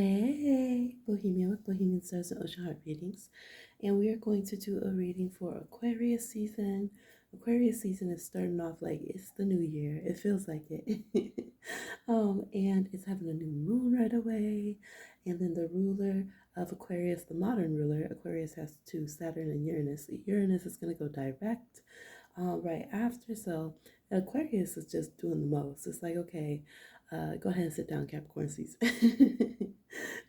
Hey, Bohemian with Bohemian Stars and Ocean Heart readings. And we are going to do a reading for Aquarius season. Aquarius season is starting off like it's the new year. It feels like it. And it's having a new moon right away. And then the ruler of Aquarius, the modern ruler, Aquarius has two, Saturn and Uranus. Uranus is going to go direct right after. So Aquarius is just doing the most. It's like, okay, go ahead and sit down, Capricorn season.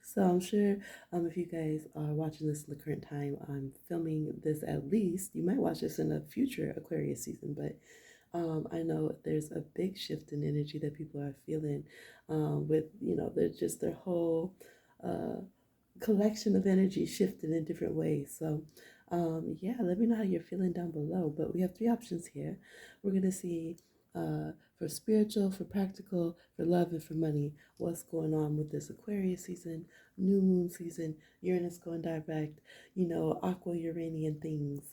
So I'm sure if you guys are watching this in the current time, I'm filming this at least. You might watch this in a future Aquarius season, but I know there's a big shift in energy that people are feeling with, they're just their whole uh, collection of energy shifting in different ways. So, yeah, let me know how you're feeling down below. But we have three options here. We're going to see for spiritual, for practical, for love, and for money what's going on with this Aquarius season, new moon season, Uranus going direct, aqua Uranian things.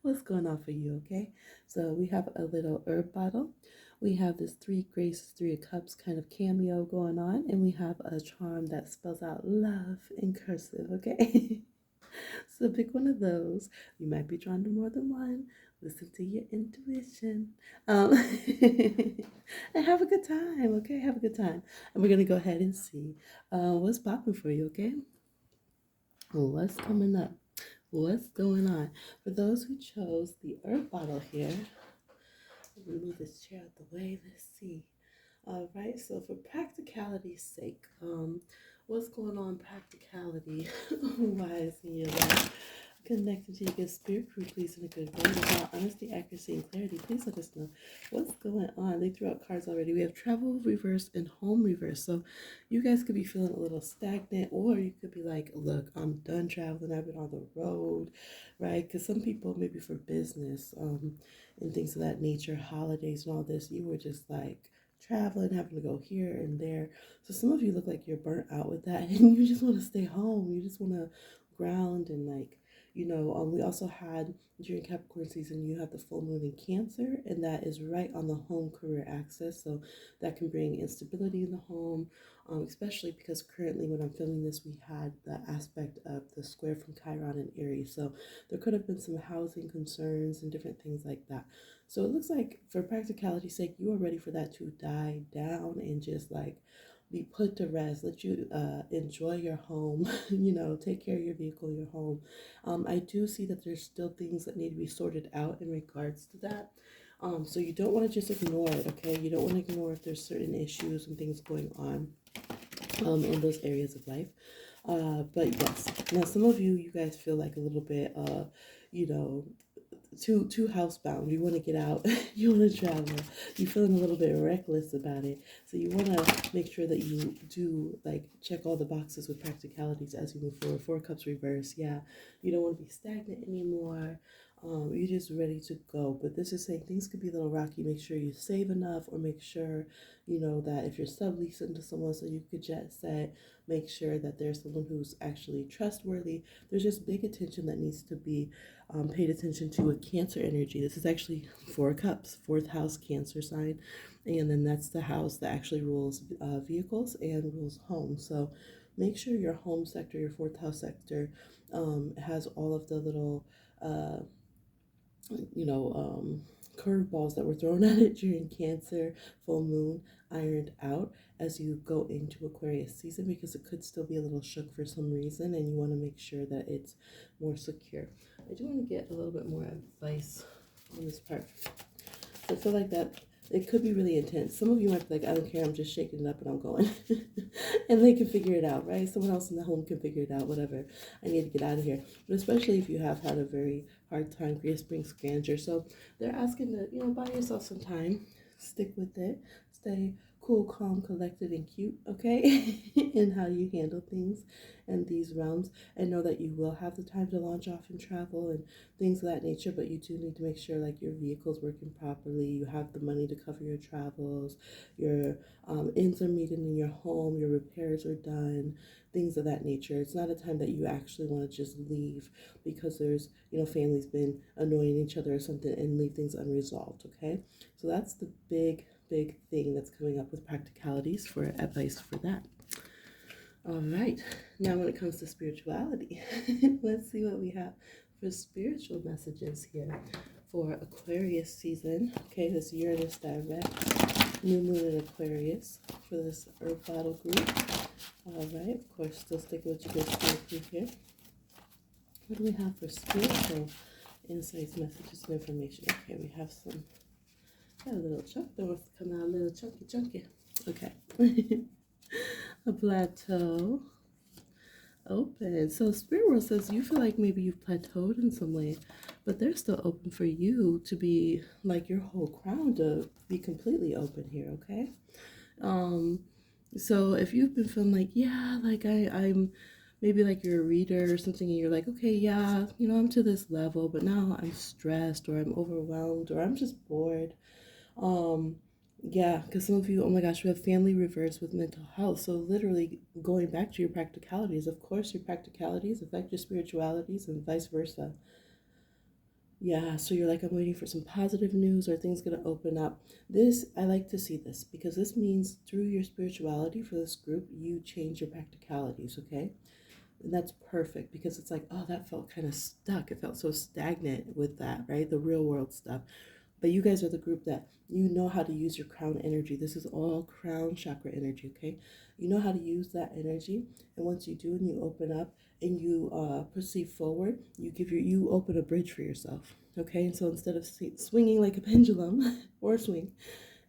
What's going on for you, okay? So we have a little herb bottle. We have this three graces, three of cups kind of cameo going on, and we have a charm that spells out love in cursive, okay? So pick one of those. You might be drawn to more than one. Listen to your intuition. Um, and have a good time, okay? Have a good time. And we're going to go ahead and see what's popping for you, okay? What's coming up? What's going on? For those who chose the herb bottle here, let me move this chair out the way. Let's see. All right, so for practicality's sake, what's going on practicality wise in your life? Connected to your good spirit crew, please, in a good way. Without honesty, accuracy, and clarity, please let us know what's going on. They threw out cards already. We have travel reverse and home reverse. So you guys could be feeling a little stagnant, or you could be like, look, I'm done traveling. I've been on the road, right? Because some people, maybe for business and things of that nature, holidays and all this, you were just like, traveling, having to go here and there. So some of you look like you're burnt out with that and you just want to stay home. You just want to ground and we also had during Capricorn season, you have the full moon in Cancer, and that is right on the home career axis. So that can bring instability in the home, especially because currently when I'm filming this, we had the aspect of the square from Chiron and Aries. So there could have been some housing concerns and different things like that. So it looks like for practicality's sake, you are ready for that to die down and just like be put to rest. Let you enjoy your home, take care of your vehicle, your home. I do see that there's still things that need to be sorted out in regards to that. So you don't want to just ignore it, okay? You don't want to ignore if there's certain issues and things going on in those areas of life. But yes, now some of you guys feel like a little bit, you know, too housebound. You want to get out. You want to travel. You're feeling a little bit reckless about it. So you want to make sure that you do like check all the boxes with practicalities as you move forward. Four cups reverse. Yeah, you don't want to be stagnant anymore. You're just ready to go. But this is saying things could be a little rocky. Make sure you save enough, or make sure that if you're subleasing to someone so you could jet set, make sure that there's someone who's actually trustworthy. There's just big attention that needs to be paid attention to with Cancer energy. This is actually Four Cups, fourth house Cancer sign, and then that's the house that actually rules vehicles and rules homes. So make sure your home sector, your fourth house sector, has all of the little curveballs that were thrown at it during Cancer, full moon, ironed out as you go into Aquarius season, because it could still be a little shook for some reason and you want to make sure that it's more secure. I do want to get a little bit more advice on this part. So I feel like that it could be really intense. Some of you might be like, I don't care, I'm just shaking it up and I'm going. And they can figure it out, right? Someone else in the home can figure it out, whatever. I need to get out of here. But especially if you have had a very hard time, Grace brings grandeur. So they're asking to, buy yourself some time. Stick with it. Stay cool, calm, collected, and cute, okay? In how you handle things in these realms. And know that you will have the time to launch off and travel and things of that nature, but you do need to make sure like your vehicle's working properly, you have the money to cover your travels, your ends are meeting in your home, your repairs are done, things of that nature. It's not a time that you actually want to just leave because there's, family's been annoying each other or something, and leave things unresolved, okay? So that's the big thing that's coming up with practicalities for advice for that. All right. Now, when it comes to spirituality, let's see what we have for spiritual messages here for Aquarius season. Okay, this Uranus direct, new moon in Aquarius for this Earth Battle group. All right, of course, still sticking with your good spirit group here. What do we have for spiritual insights, messages, and information? Okay, we have some, got a little chunk that wants to come out, a little chunky. Okay. A plateau. Open. So Spirit World says you feel like maybe you've plateaued in some way, but they're still open for you to be like your whole crown to be completely open here, okay? Um, so if you've been feeling like, yeah, like I'm maybe like you're a reader or something and you're like, okay, yeah, I'm to this level, but now I'm stressed or I'm overwhelmed or I'm just bored. Um, yeah, because some of you, oh my gosh, we have family reverse with mental health. So literally going back to your practicalities, of course, your practicalities affect your spiritualities and vice versa. Yeah, so you're like, I'm waiting for some positive news or things gonna open up. This, I like to see this because this means through your spirituality for this group, you change your practicalities, okay? And that's perfect because it's like, oh, that felt kind of stuck. It felt so stagnant with that, right? The real world stuff. But you guys are the group that you know how to use your crown energy. This is all crown chakra energy, okay? You know how to use that energy, and once you do, and you open up and you proceed forward, you open a bridge for yourself, okay? And so instead of swinging like a pendulum or swing,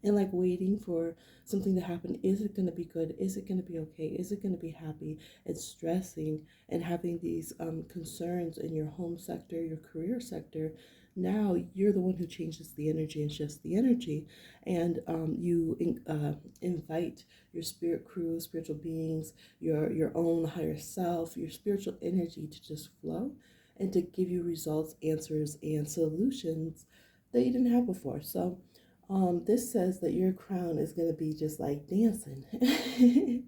and like waiting for something to happen. Is it going to be good? Is it going to be okay? Is it going to be happy? And stressing and having these concerns in your home sector, your career sector. Now you're the one who changes the energy and shifts the energy, and invite your spirit crew, spiritual beings, your own higher self, your spiritual energy to just flow and to give you results, answers, and solutions that you didn't have before. So this says that your crown is going to be just like dancing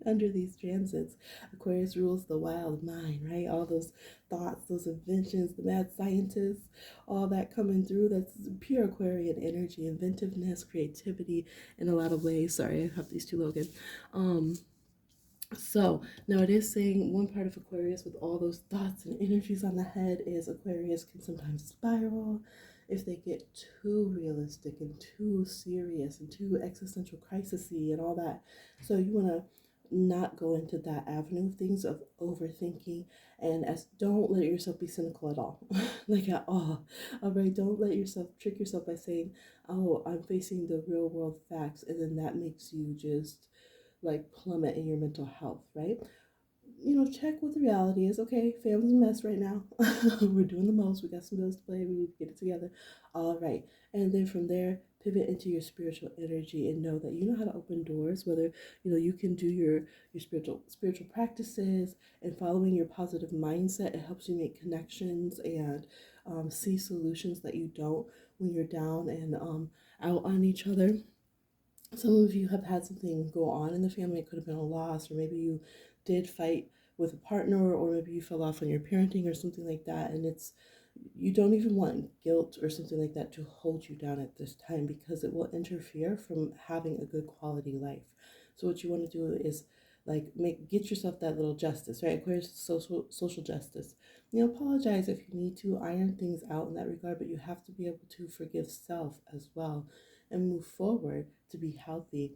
under these transits. Aquarius rules the wild mind, right? All those thoughts, those inventions, the mad scientists, all that coming through. That's pure Aquarian energy, inventiveness, creativity in a lot of ways. Sorry, I have these two Logan. So now it is saying one part of Aquarius with all those thoughts and energies on the head is Aquarius can sometimes spiral if they get too realistic and too serious and too existential crisisy and all that. So you want to not go into that avenue of things of overthinking and as don't let yourself be cynical at all. Like at all right, don't let yourself trick yourself by saying, oh, I'm facing the real world facts, and then that makes you just like plummet in your mental health, right? Check what the reality is. Okay, family's a mess right now. We're doing the most. We got some bills to pay. We need to get it together. All right. And then from there, pivot into your spiritual energy and know that you know how to open doors, whether you can do your spiritual practices and following your positive mindset. It helps you make connections and see solutions that you don't when you're down and out on each other. Some of you have had something go on in the family. It could have been a loss, or maybe you did fight with a partner, or maybe you fell off on your parenting or something like that. And you don't even want guilt or something like that to hold you down at this time because it will interfere from having a good quality life. So what you want to do is like get yourself that little justice, right? Aquarius social justice. Apologize if you need to, iron things out in that regard, but you have to be able to forgive self as well and move forward to be healthy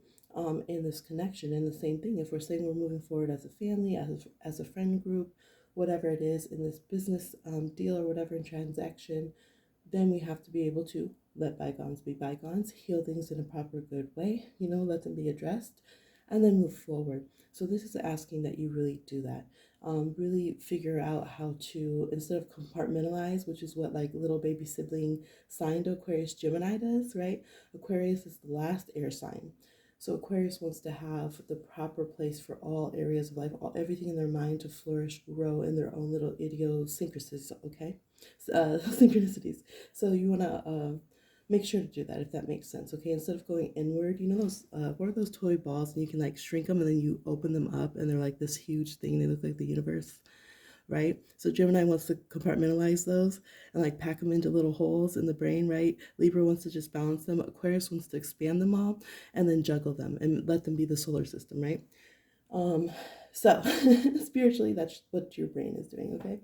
in this connection. And the same thing, if we're saying we're moving forward as a family, as a friend group, whatever it is in this business deal or whatever in transaction, then we have to be able to let bygones be bygones, heal things in a proper, good way, let them be addressed, and then move forward. So this is asking that you really do that. Really figure out how to, instead of compartmentalize, which is what like little baby sibling sign to Aquarius Gemini does, right? Aquarius is the last air sign. So Aquarius wants to have the proper place for all areas of life, everything in their mind to flourish, grow in their own little idiosyncrasies, okay? Synchronicities. So you want to make sure to do that if that makes sense, okay? Instead of going inward, those, what are those toy balls? And you can like shrink them and then you open them up and they're like this huge thing. They look like the universe, right? So Gemini wants to compartmentalize those and like pack them into little holes in the brain, right? Libra wants to just balance them. Aquarius wants to expand them all and then juggle them and let them be the solar system, right? Um, so spiritually, that's what your brain is doing, okay?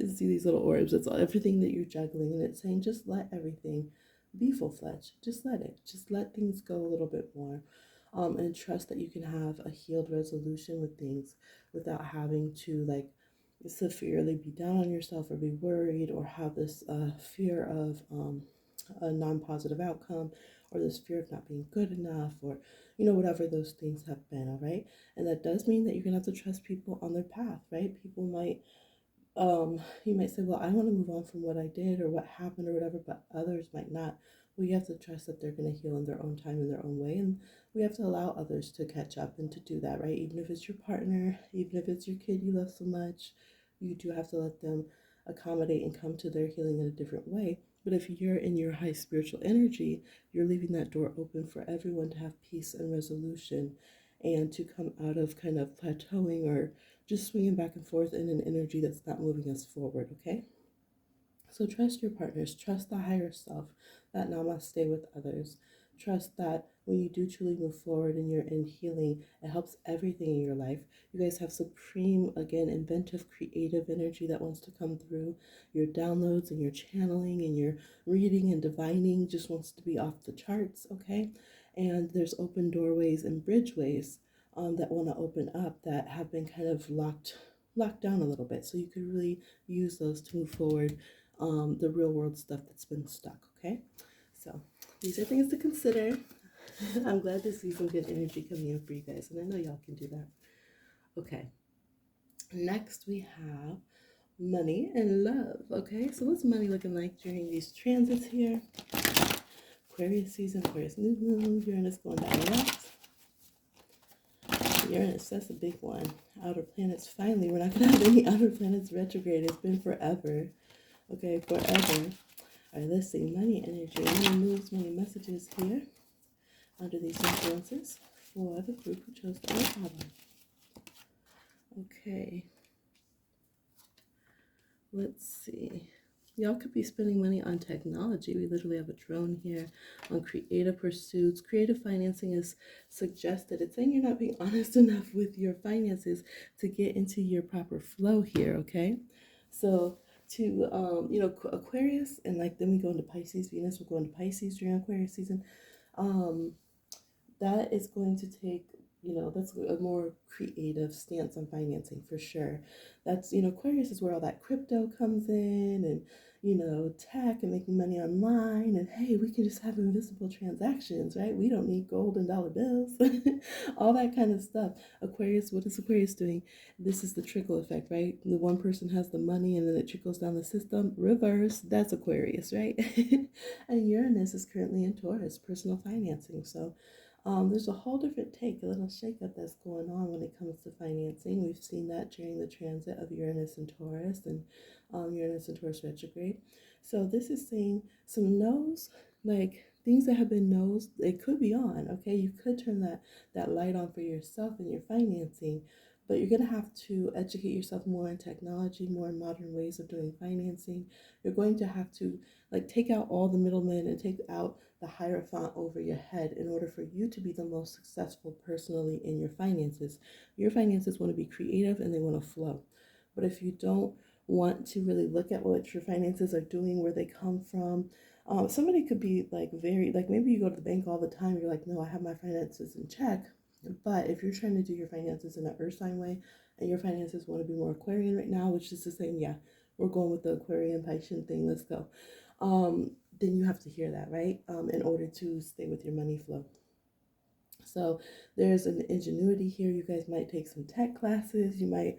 See these little orbs, it's all, everything that you're juggling, and it's saying just let everything be full-fledged. Just let it. Just let things go a little bit more. And trust that you can have a healed resolution with things without having to like severely be down on yourself or be worried or have this fear of a non-positive outcome or this fear of not being good enough or whatever those things have been. All right, and that does mean that you're gonna have to trust people on their path, right? People might you might say, well, I want to move on from what I did or what happened or whatever, but others might not. We have to trust that they're going to heal in their own time, in their own way, and we have to allow others to catch up and to do that, right? Even if it's your partner, even if it's your kid you love so much, you do have to let them accommodate and come to their healing in a different way. But if you're in your high spiritual energy, you're leaving that door open for everyone to have peace and resolution and to come out of kind of plateauing or just swinging back and forth in an energy that's not moving us forward, okay? So trust your partners, trust the higher self, that namaste with others. Trust that when you do truly move forward and you're in healing, it helps everything in your life. You guys have supreme, again, inventive, creative energy that wants to come through. Your downloads and your channeling and your reading and divining just wants to be off the charts, okay? And there's open doorways and bridgeways that want to open up that have been kind of locked down a little bit. So you could really use those to move forward the real world stuff that's been stuck, okay? So these are things to consider. I'm glad to see some good energy coming in for you guys, and I know y'all can do that. Okay, next we have money and love, okay? So what's money looking like during these transits here? Aquarius season, Aquarius new moon, Uranus going direct. Uranus, that's a big one. Outer planets, finally, we're not going to have any outer planets retrograde. It's been forever. Okay, forever. All right, let's see. Money energy, money moves, money messages here under these influences for the group who chose the Earth. Okay, let's see. Y'all could be spending money on technology. We literally have a drone here on creative pursuits. Creative financing is suggested. It's saying you're not being honest enough with your finances to get into your proper flow here, okay? So to, Aquarius, and like then we go into Pisces, Venus will go into Pisces during Aquarius season. Um, that is going to take, that's a more creative stance on financing for sure. That's, Aquarius is where all that crypto comes in and, tech and making money online. And hey, we can just have invisible transactions, right? We don't need gold and dollar bills, all that kind of stuff. Aquarius, what is Aquarius doing? This is the trickle effect, right? The one person has the money and then it trickles down the system. Reverse, that's Aquarius, right? And Uranus is currently in Taurus, personal financing. So, there's a whole different take, a little shakeup that's going on when it comes to financing. We've seen that during the transit of Uranus and Taurus and Uranus and Taurus retrograde. So this is saying some no's, like things that have been no's, they could be on, okay? You could turn that light on for yourself and your financing, but you're going to have to educate yourself more in technology, more in modern ways of doing financing. You're going to have to like take out all the middlemen and take out the hierophant over your head in order for you to be the most successful personally in your finances. Your finances want to be creative and they want to flow. But if you don't want to really look at what your finances are doing, where they come from, somebody could be like very, like maybe you go to the bank all the time, you're like, no, I have my finances in check. But if you're trying to do your finances in an earth sign way and your finances want to be more Aquarian right now, which is the same, yeah, we're going with the Aquarian Piscean thing, let's go. Then you have to hear that, right? In order to stay with your money flow. So there's an ingenuity here. You guys might take some tech classes. You might,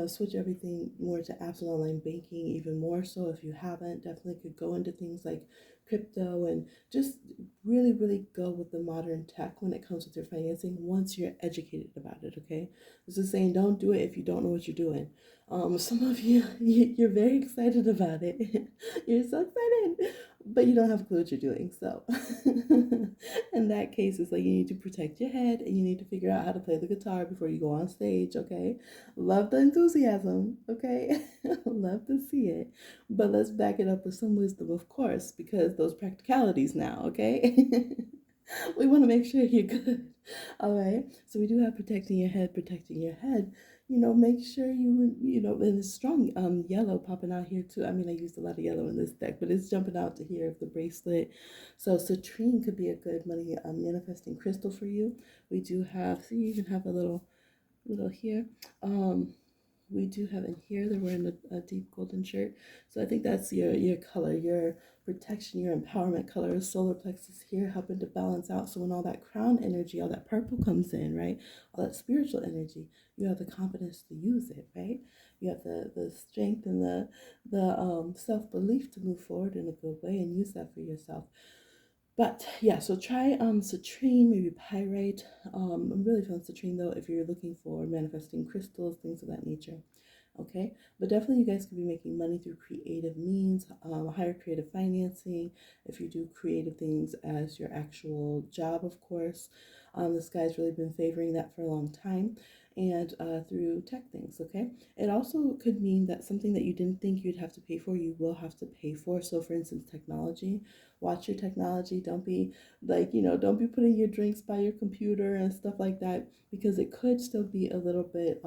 switch everything more to apps and online banking, even more so if you haven't. Definitely could go into things like crypto and just really, really go with the modern tech when it comes with your financing once you're educated about it, okay? This is saying don't do it if you don't know what you're doing. Some of you, you're very excited about it. You're so excited, but you don't have a clue what you're doing. So in that case, it's like you need to protect your head and you need to figure out how to play the guitar before you go on stage, okay? Love the enthusiasm, okay? Love to see it. But let's back it up with some wisdom, of course, because those practicalities now, okay? We want to make sure you're good. All right. So we do have protecting your head, protecting your head. Make sure and it's strong yellow popping out here too. I mean, I used a lot of yellow in this deck, but it's jumping out to here of the bracelet. So citrine could be a good money manifesting crystal for you. We do have, see, you even have a little here. We do have in here, they're wearing a deep golden shirt. So I think that's your color, your protection, your empowerment color is solar plexus here, helping to balance out. So when all that crown energy, all that purple comes in, right? All that spiritual energy, you have the confidence to use it, right? You have the strength and the self-belief to move forward in a good way and use that for yourself. But yeah, so try citrine, maybe pyrite. I'm really feeling citrine though if you're looking for manifesting crystals, things of that nature. Okay, but definitely you guys could be making money through creative means, higher creative financing. If you do creative things as your actual job, of course, this guy's really been favoring that for a long time, and through tech things. Okay, it also could mean that something that you didn't think you'd have to pay for, you will have to pay for. So, for instance, technology. Watch your technology. Don't be don't be putting your drinks by your computer and stuff like that, because it could still be a little bit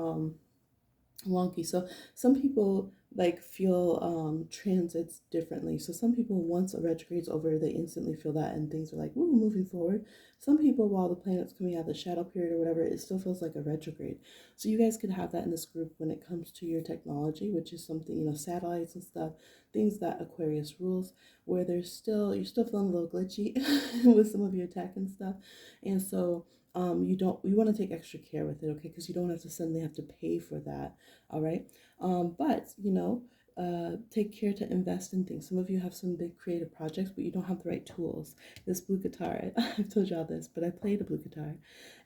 wonky. So some people feel transits differently. So some people, once a retrograde's over, they instantly feel that and things are like, ooh, moving forward. Some people, while the planet's coming out of the shadow period or whatever, it still feels like a retrograde. So you guys could have that in this group when it comes to your technology, which is something, satellites and stuff, things that Aquarius rules, where you're still feeling a little glitchy with some of your tech and stuff. And so you want to take extra care with it, okay? Because you don't have to suddenly have to pay for that. All right. But take care to invest in things. Some of you have some big creative projects, but you don't have the right tools. This blue guitar, I've told y'all this, but I played a blue guitar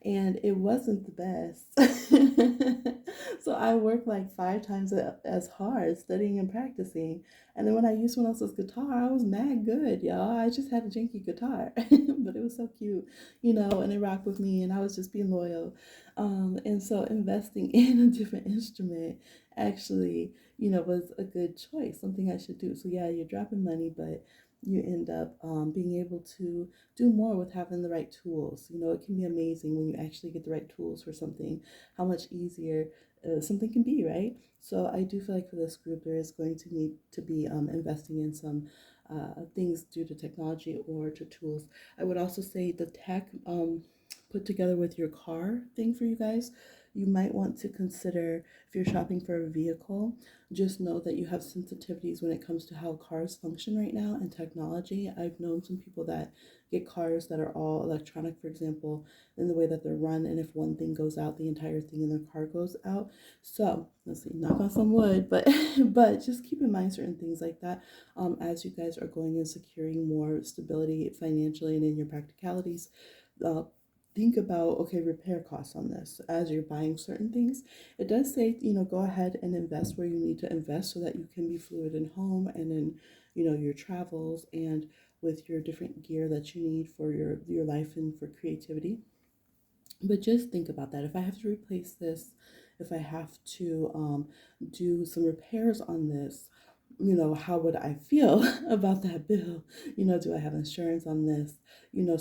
and it wasn't the best. So I worked like 5 times as hard studying and practicing. And then when I used someone else's guitar, I was mad good, y'all. I just had a janky guitar, but it was so cute, and it rocked with me and I was just being loyal. And so investing in a different instrument actually, was a good choice, something I should do. So yeah, you're dropping money, but you end up being able to do more with having the right tools. It can be amazing when you actually get the right tools for something, how much easier something can be, right? So I do feel like for this group, there is going to need to be investing in some things due to technology or to tools. I would also say the tech put together with your car thing for you guys. You might want to consider, if you're shopping for a vehicle, just know that you have sensitivities when it comes to how cars function right now and technology. I've known some people that get cars that are all electronic, for example, in the way that they're run, and if one thing goes out, the entire thing in their car goes out. So let's see, knock on some wood, but but just keep in mind certain things like that as you guys are going and securing more stability financially and in your practicalities. Uh, think about, okay, repair costs on this as you're buying certain things. It does say, go ahead and invest where you need to invest so that you can be fluid in home and in, your travels and with your different gear that you need for your life and for creativity. But just think about that. If I have to replace this, if I have to do some repairs on this, how would I feel about that bill? Do I have insurance on this?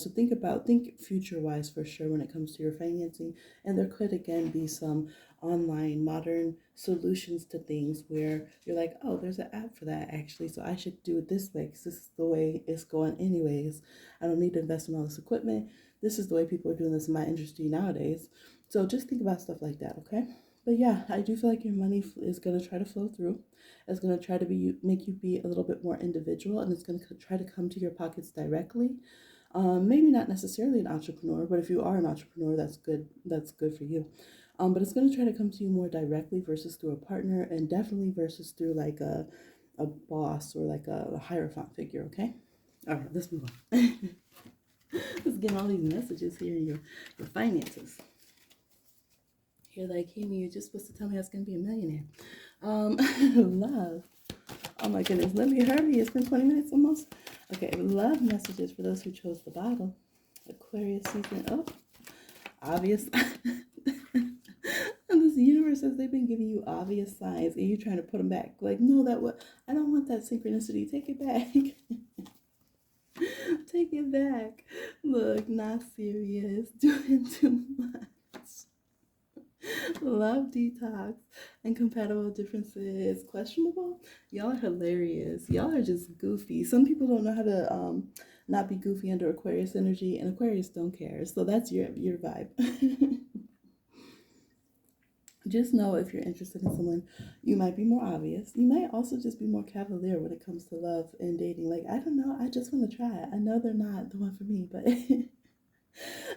So think future wise for sure when it comes to your financing. And there could again be some online modern solutions to things where you're like, oh, there's an app for that actually. So I should do it this way because this is the way it's going anyways. I don't need to invest in all this equipment. This is the way people are doing this in my industry nowadays. So just think about stuff like that, okay? But yeah, I do feel like your money is going to try to flow through. It's going to try to make you be a little bit more individual, and it's going to try to come to your pockets directly. Maybe not necessarily an entrepreneur, but if you are an entrepreneur, that's good. That's good for you. But it's going to try to come to you more directly versus through a partner, and definitely versus through like a boss or like a hierophant figure. Okay. All right, let's move on. Let's get all these messages here in your finances. You're like, hey, you're just supposed to tell me I was going to be a millionaire. Love. Oh my goodness, let me hurry. It's been 20 minutes almost. Okay, love messages for those who chose the bottle. Aquarius season. Oh, obvious. And this universe says they've been giving you obvious signs and you're trying to put them back. Like, no, I don't want that synchronicity. Take it back. take it back. Look, not serious. Doing too much. Love detox and compatible differences. Questionable? Y'all are hilarious. Y'all are just goofy. Some people don't know how to not be goofy under Aquarius energy, and Aquarius don't care. So that's your vibe. Just know if you're interested in someone, you might be more obvious. You might also just be more cavalier when it comes to love and dating. Like, I don't know, I just want to try it. I know they're not the one for me, but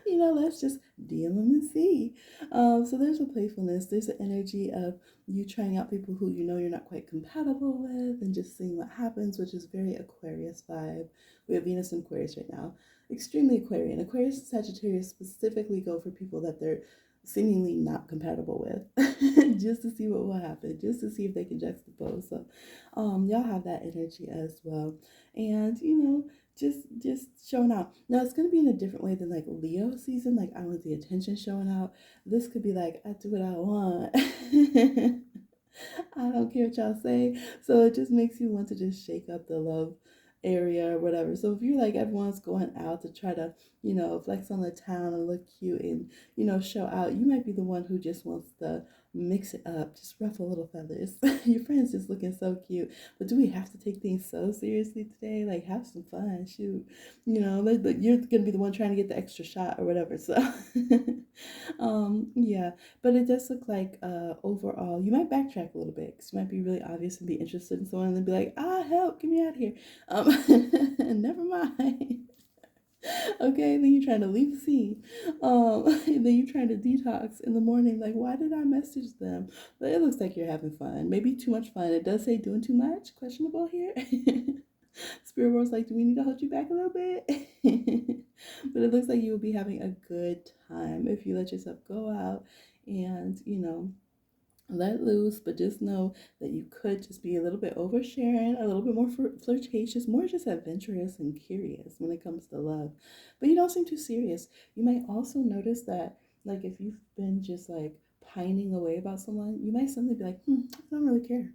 let's just DM them and see. So there's a playfulness. There's an energy of you trying out people who you know you're not quite compatible with and just seeing what happens, which is very Aquarius vibe. We have Venus in Aquarius right now. Extremely Aquarian. Aquarius and Sagittarius specifically go for people that they're seemingly not compatible with just to see what will happen, just to see if they can juxtapose. So y'all have that energy as well. And just showing out. Now it's gonna be in a different way than like Leo season, like I want the attention showing out. This could be like I do what I want. I don't care what y'all say. So it just makes you want to just shake up the love area or whatever. So if you're like everyone's going out to try to, flex on the town and look cute and, show out, you might be the one who just wants to mix it up, just ruffle little feathers. Your friend's just looking so cute. But do we have to take things so seriously today? Like have some fun, shoot. Like you're gonna be the one trying to get the extra shot or whatever. So yeah. But it does look like overall, you might backtrack a little bit because you might be really obvious and be interested in someone and then be like, help, get me out of here. Never mind. Okay, then you're trying to leave the scene. And then you're trying to detox in the morning. Like, why did I message them? But it looks like you're having fun. Maybe too much fun. It does say doing too much. Questionable here. Spirit world's like, do we need to hold you back a little bit? But it looks like you will be having a good time if you let yourself go out and, let loose, but just know that you could just be a little bit oversharing, a little bit more flirtatious, more just adventurous and curious when it comes to love. But you don't seem too serious. You might also notice that, like, if you've been just like pining away about someone, you might suddenly be like, I don't really care.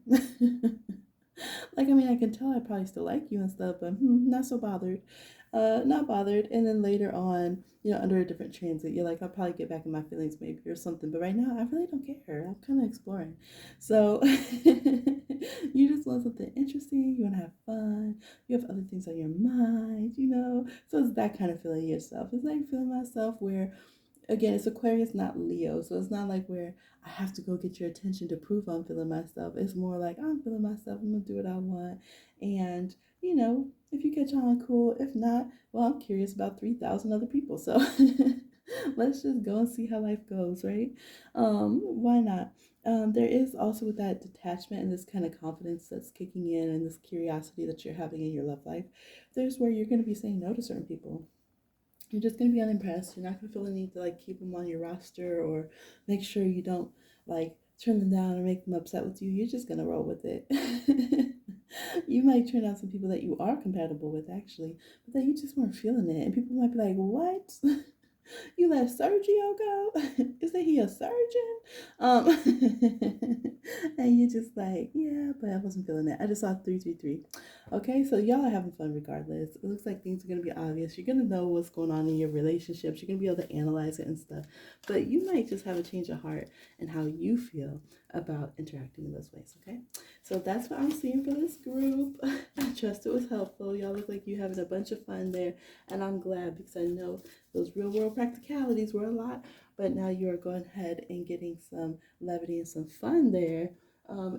Like, I mean, I can tell I probably still like you and stuff, but not so bothered. Not bothered. And then later on, under a different transit, you're like, I'll probably get back in my feelings maybe or something. But right now, I really don't care. I'm kind of exploring. So you just want something interesting. You want to have fun. You have other things on your mind, So it's that kind of feeling yourself. It's like feeling myself where, again, it's Aquarius, not Leo. So it's not like where I have to go get your attention to prove I'm feeling myself. It's more like I'm feeling myself. I'm going to do what I want. And, if you catch on, cool. If not, well, I'm curious about 3,000 other people. So let's just go and see how life goes, right? Why not? There is also with that detachment and this kind of confidence that's kicking in and this curiosity that you're having in your love life, there's where you're going to be saying no to certain people. You're just going to be unimpressed. You're not going to feel the need to like keep them on your roster or make sure you don't like turn them down or make them upset with you. You're just going to roll with it. You might turn out some people that you are compatible with actually, but that you just weren't feeling it. And people might be like, what? You let Sergio go? Isn't he a surgeon? And you're just like, yeah, but I wasn't feeling it. I just saw 333. Okay, so y'all are having fun regardless. It looks like things are going to be obvious. You're going to know what's going on in your relationships. You're going to be able to analyze it and stuff. But you might just have a change of heart and how you feel about interacting in those ways, okay? So that's what I'm seeing for this group. I trust it was helpful. Y'all look like you're having a bunch of fun there. And I'm glad because I know those real world practicalities were a lot. But now you're going ahead and getting some levity and some fun there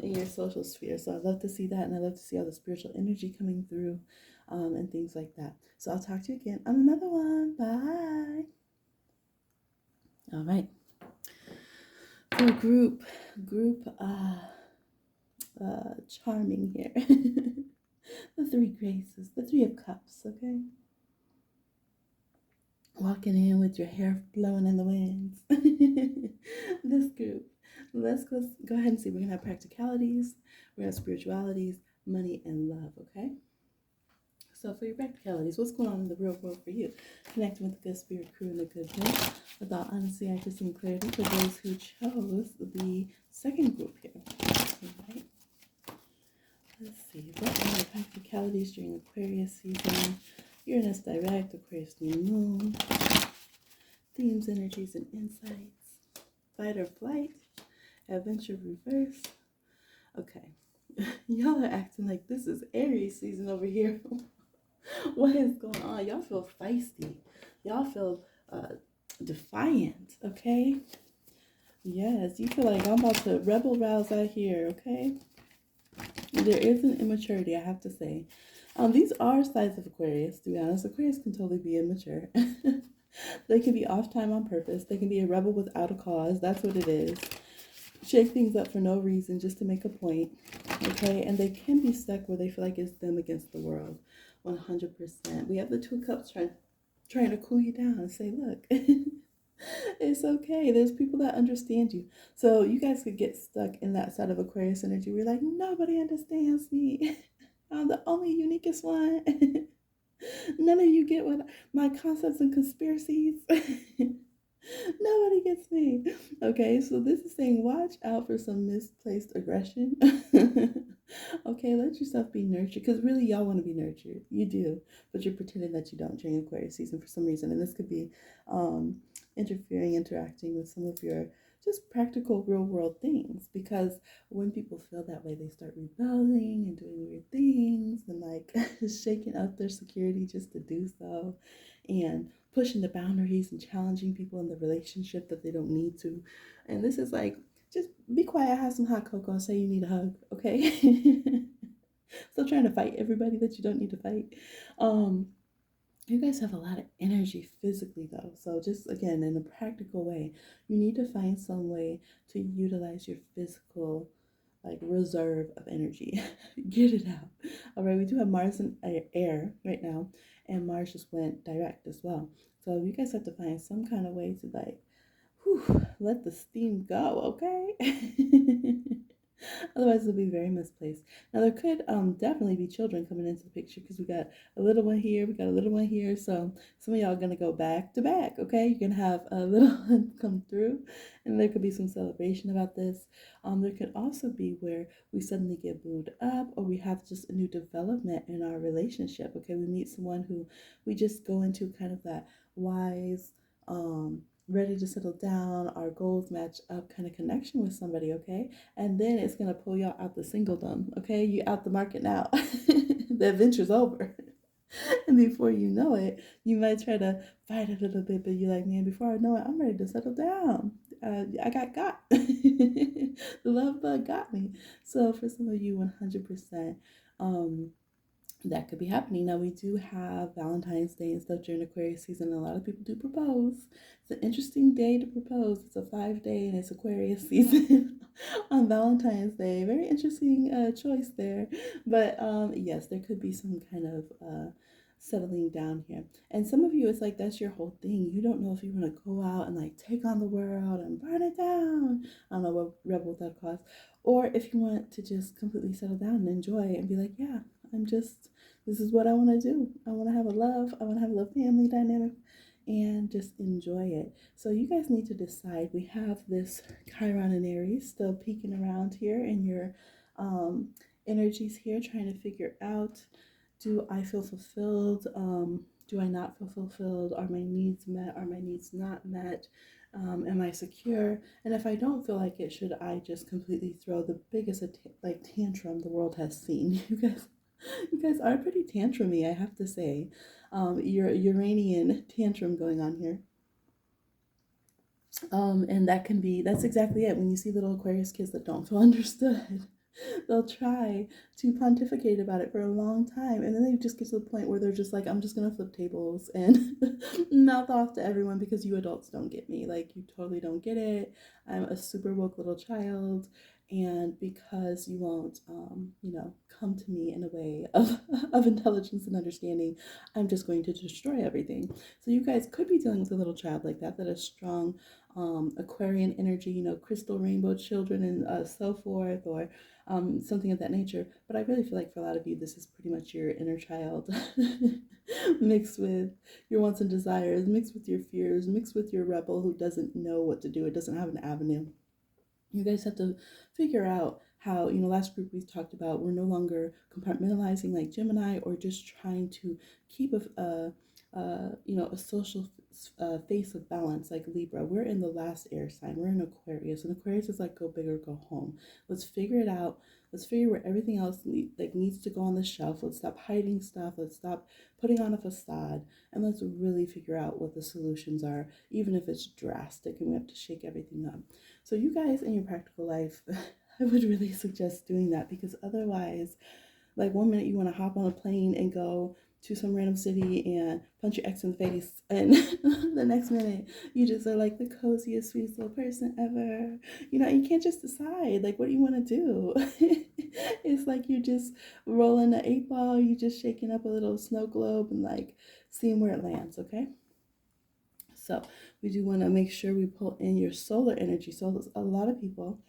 in your social sphere. So I love to see that, and I love to see all the spiritual energy coming through and things like that. So I'll talk to you again on another one. Bye. All right. So group charming here. The three graces, the 3 of cups, okay? Walking in with your hair blowing in the winds. This group. Let's go ahead and see. We're going to have practicalities, we're going to have spiritualities, money, and love, okay? So for your practicalities, what's going on in the real world for you? Connecting with the good spirit crew and the good men. Without honesty, accuracy, and clarity for those who chose the second group here. All right. Let's see. What are the practicalities during Aquarius season? Uranus direct, Aquarius new moon. Themes, energies, and insights. Fight or flight. Adventure reverse. Okay. Y'all are acting like this is Aries season over here. What is going on? Y'all feel feisty. Y'all feel defiant, okay? Yes, you feel like I'm about to rebel rouse out here, okay? There is an immaturity, I have to say. These are signs of Aquarius, to be honest. Aquarius can totally be immature. They can be off time on purpose. They can be a rebel without a cause. That's what it is. Shake things up for no reason, just to make a point, okay? And they can be stuck where they feel like it's them against the world, 100%. We have the Two of Cups trying to cool you down and say, look, it's okay. There's people that understand you. So you guys could get stuck in that side of Aquarius energy where you're like, nobody understands me. I'm the only uniquest one. None of you get what my concepts and conspiracies. Nobody gets me. Okay, so this is saying watch out for some misplaced aggression. Okay, let yourself be nurtured because really y'all want to be nurtured. You do, but you're pretending that you don't during Aquarius season for some reason. And this could be interacting with some of your just practical real world things, because when people feel that way, they start rebelling and doing weird things and like shaking up their security just to do so, and pushing the boundaries and challenging people in the relationship that they don't need to. And this is like, just be quiet, have some hot cocoa, and say you need a hug, okay? Still trying to fight everybody that you don't need to fight. You guys have a lot of energy physically though. So just again, in a practical way, you need to find some way to utilize your physical like reserve of energy. Get it out. All right, we do have Mars and air right now, and Mars just went direct as well. So you guys have to find some kind of way to like, let the steam go, okay? Otherwise, it'll be very misplaced. Now, there could definitely be children coming into the picture because we got a little one here, we got a little one here. So some of y'all are going to go back to back, okay? You're going to have a little one come through, and there could be some celebration about this. There could also be where we suddenly get booed up, or we have just a new development in our relationship, okay? We meet someone who we just go into kind of that wise, ready to settle down, our goals match up kind of connection with somebody, okay? And then it's going to pull y'all out the singledom, okay? You out the market now. The adventure's over. And before you know it, you might try to fight a little bit, but you're like, man, before I know it, I'm ready to settle down. I got. The love bug got me. So for some of you, 100%, that could be happening. Now, we do have Valentine's Day and stuff during Aquarius season. A lot of people do propose. It's an interesting day to propose. It's a 5-day and it's Aquarius season on Valentine's Day. Very interesting choice there. But yes, there could be some kind of settling down here. And some of you, it's like that's your whole thing. You don't know if you want to go out and like take on the world and burn it down. I don't know what rebel without cause. Or if you want to just completely settle down and enjoy and be like, yeah, this is what I want to do. I want to have a love. I want to have a love family dynamic and just enjoy it. So you guys need to decide. We have this Chiron and Aries still peeking around here in your energies here, trying to figure out, do I feel fulfilled? Do I not feel fulfilled? Are my needs met? Are my needs not met? Am I secure? And if I don't feel like it, should I just completely throw the biggest tantrum the world has seen? You guys are pretty tantrumy, I have to say. Your Uranian tantrum going on here. And that's exactly it. When you see little Aquarius kids that don't feel understood, they'll try to pontificate about it for a long time. And then they just get to the point where they're just like, I'm just going to flip tables and mouth off to everyone because you adults don't get me. Like, you totally don't get it. I'm a super woke little child. And because you won't, come to me in a way of intelligence and understanding, I'm just going to destroy everything. So you guys could be dealing with a little child like that is strong Aquarian energy, crystal rainbow children and so forth, or something of that nature. But I really feel like for a lot of you, this is pretty much your inner child mixed with your wants and desires, mixed with your fears, mixed with your rebel who doesn't know what to do. It doesn't have an avenue. You guys have to figure out how, last group we talked about, we're no longer compartmentalizing like Gemini, or just trying to keep a social face of balance like Libra. We're in the last air sign. We're in Aquarius, and Aquarius is like go big or go home. Let's figure it out. Let's figure where everything else needs to go on the shelf. Let's stop hiding stuff. Let's stop putting on a facade, and let's really figure out what the solutions are, even if it's drastic and we have to shake everything up. So you guys in your practical life, I would really suggest doing that, because otherwise, like one minute you want to hop on a plane and go to some random city and punch your ex in the face, and the next minute you just are like the coziest, sweetest little person ever. You can't just decide like what do you want to do. It's like you're just rolling the 8 ball, you just shaking up a little snow globe and like seeing where it lands, okay? So we do want to make sure we pull in your solar energy. So a lot of people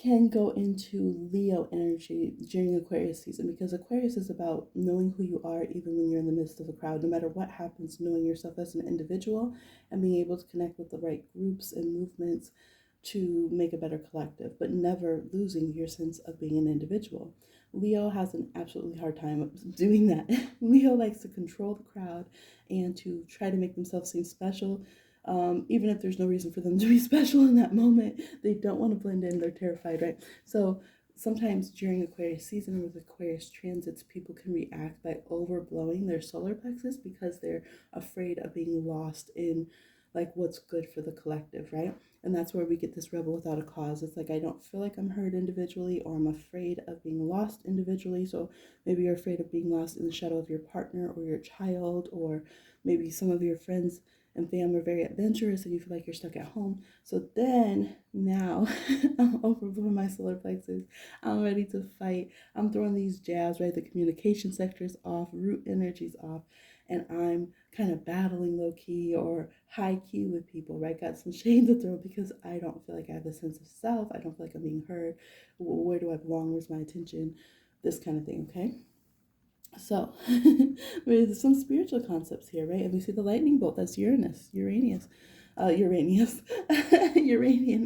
can go into Leo energy during Aquarius season, because Aquarius is about knowing who you are even when you're in the midst of a crowd. No matter what happens, knowing yourself as an individual and being able to connect with the right groups and movements to make a better collective, but never losing your sense of being an individual. Leo has an absolutely hard time doing that. Leo likes to control the crowd and to try to make themselves seem special, even if there's no reason for them to be special in that moment. They don't want to blend in. They're terrified, right? So sometimes during Aquarius season with Aquarius transits, people can react by overblowing their solar plexus because they're afraid of being lost in like what's good for the collective, right? And that's where we get this rebel without a cause. It's like I don't feel like I'm heard individually, or I'm afraid of being lost individually. So maybe you're afraid of being lost in the shadow of your partner or your child, or maybe some of your friends and family are very adventurous and you feel like you're stuck at home. So then now I'm overblowing my solar plexus. I'm ready to fight. I'm throwing these jabs, right? The communication sector is off, root energy's off, and I'm kind of battling low key or high key with people, right? Got some shade to throw because I don't feel like I have a sense of self. I don't feel like I'm being heard. Where do I belong? Where's my attention? This kind of thing, okay? So there's some spiritual concepts here, right? And we see the lightning bolt, that's Uranus, Uranian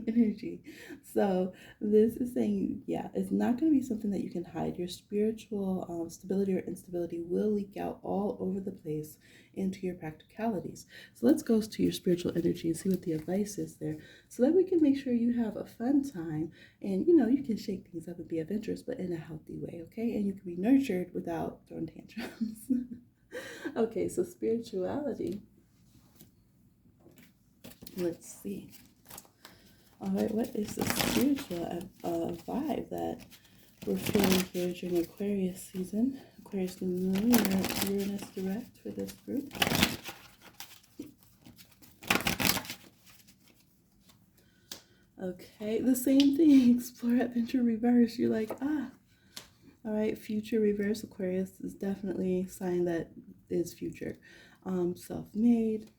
energy. So this is saying, yeah, it's not going to be something that you can hide. Your spiritual stability or instability will leak out all over the place into your practicalities. So let's go to your spiritual energy and see what the advice is there, so that we can make sure you have a fun time, and you can shake things up and be adventurous, but in a healthy way, okay? And you can be nurtured without throwing tantrums. Okay, so spirituality. Let's see. All right, what is the spiritual vibe that we're feeling here during Aquarius season? Aquarius new moon, Uranus direct for this group. Okay, the same thing. Explore, adventure, reverse. You're like, all right, future reverse. Aquarius is definitely a sign that is future. Self-made,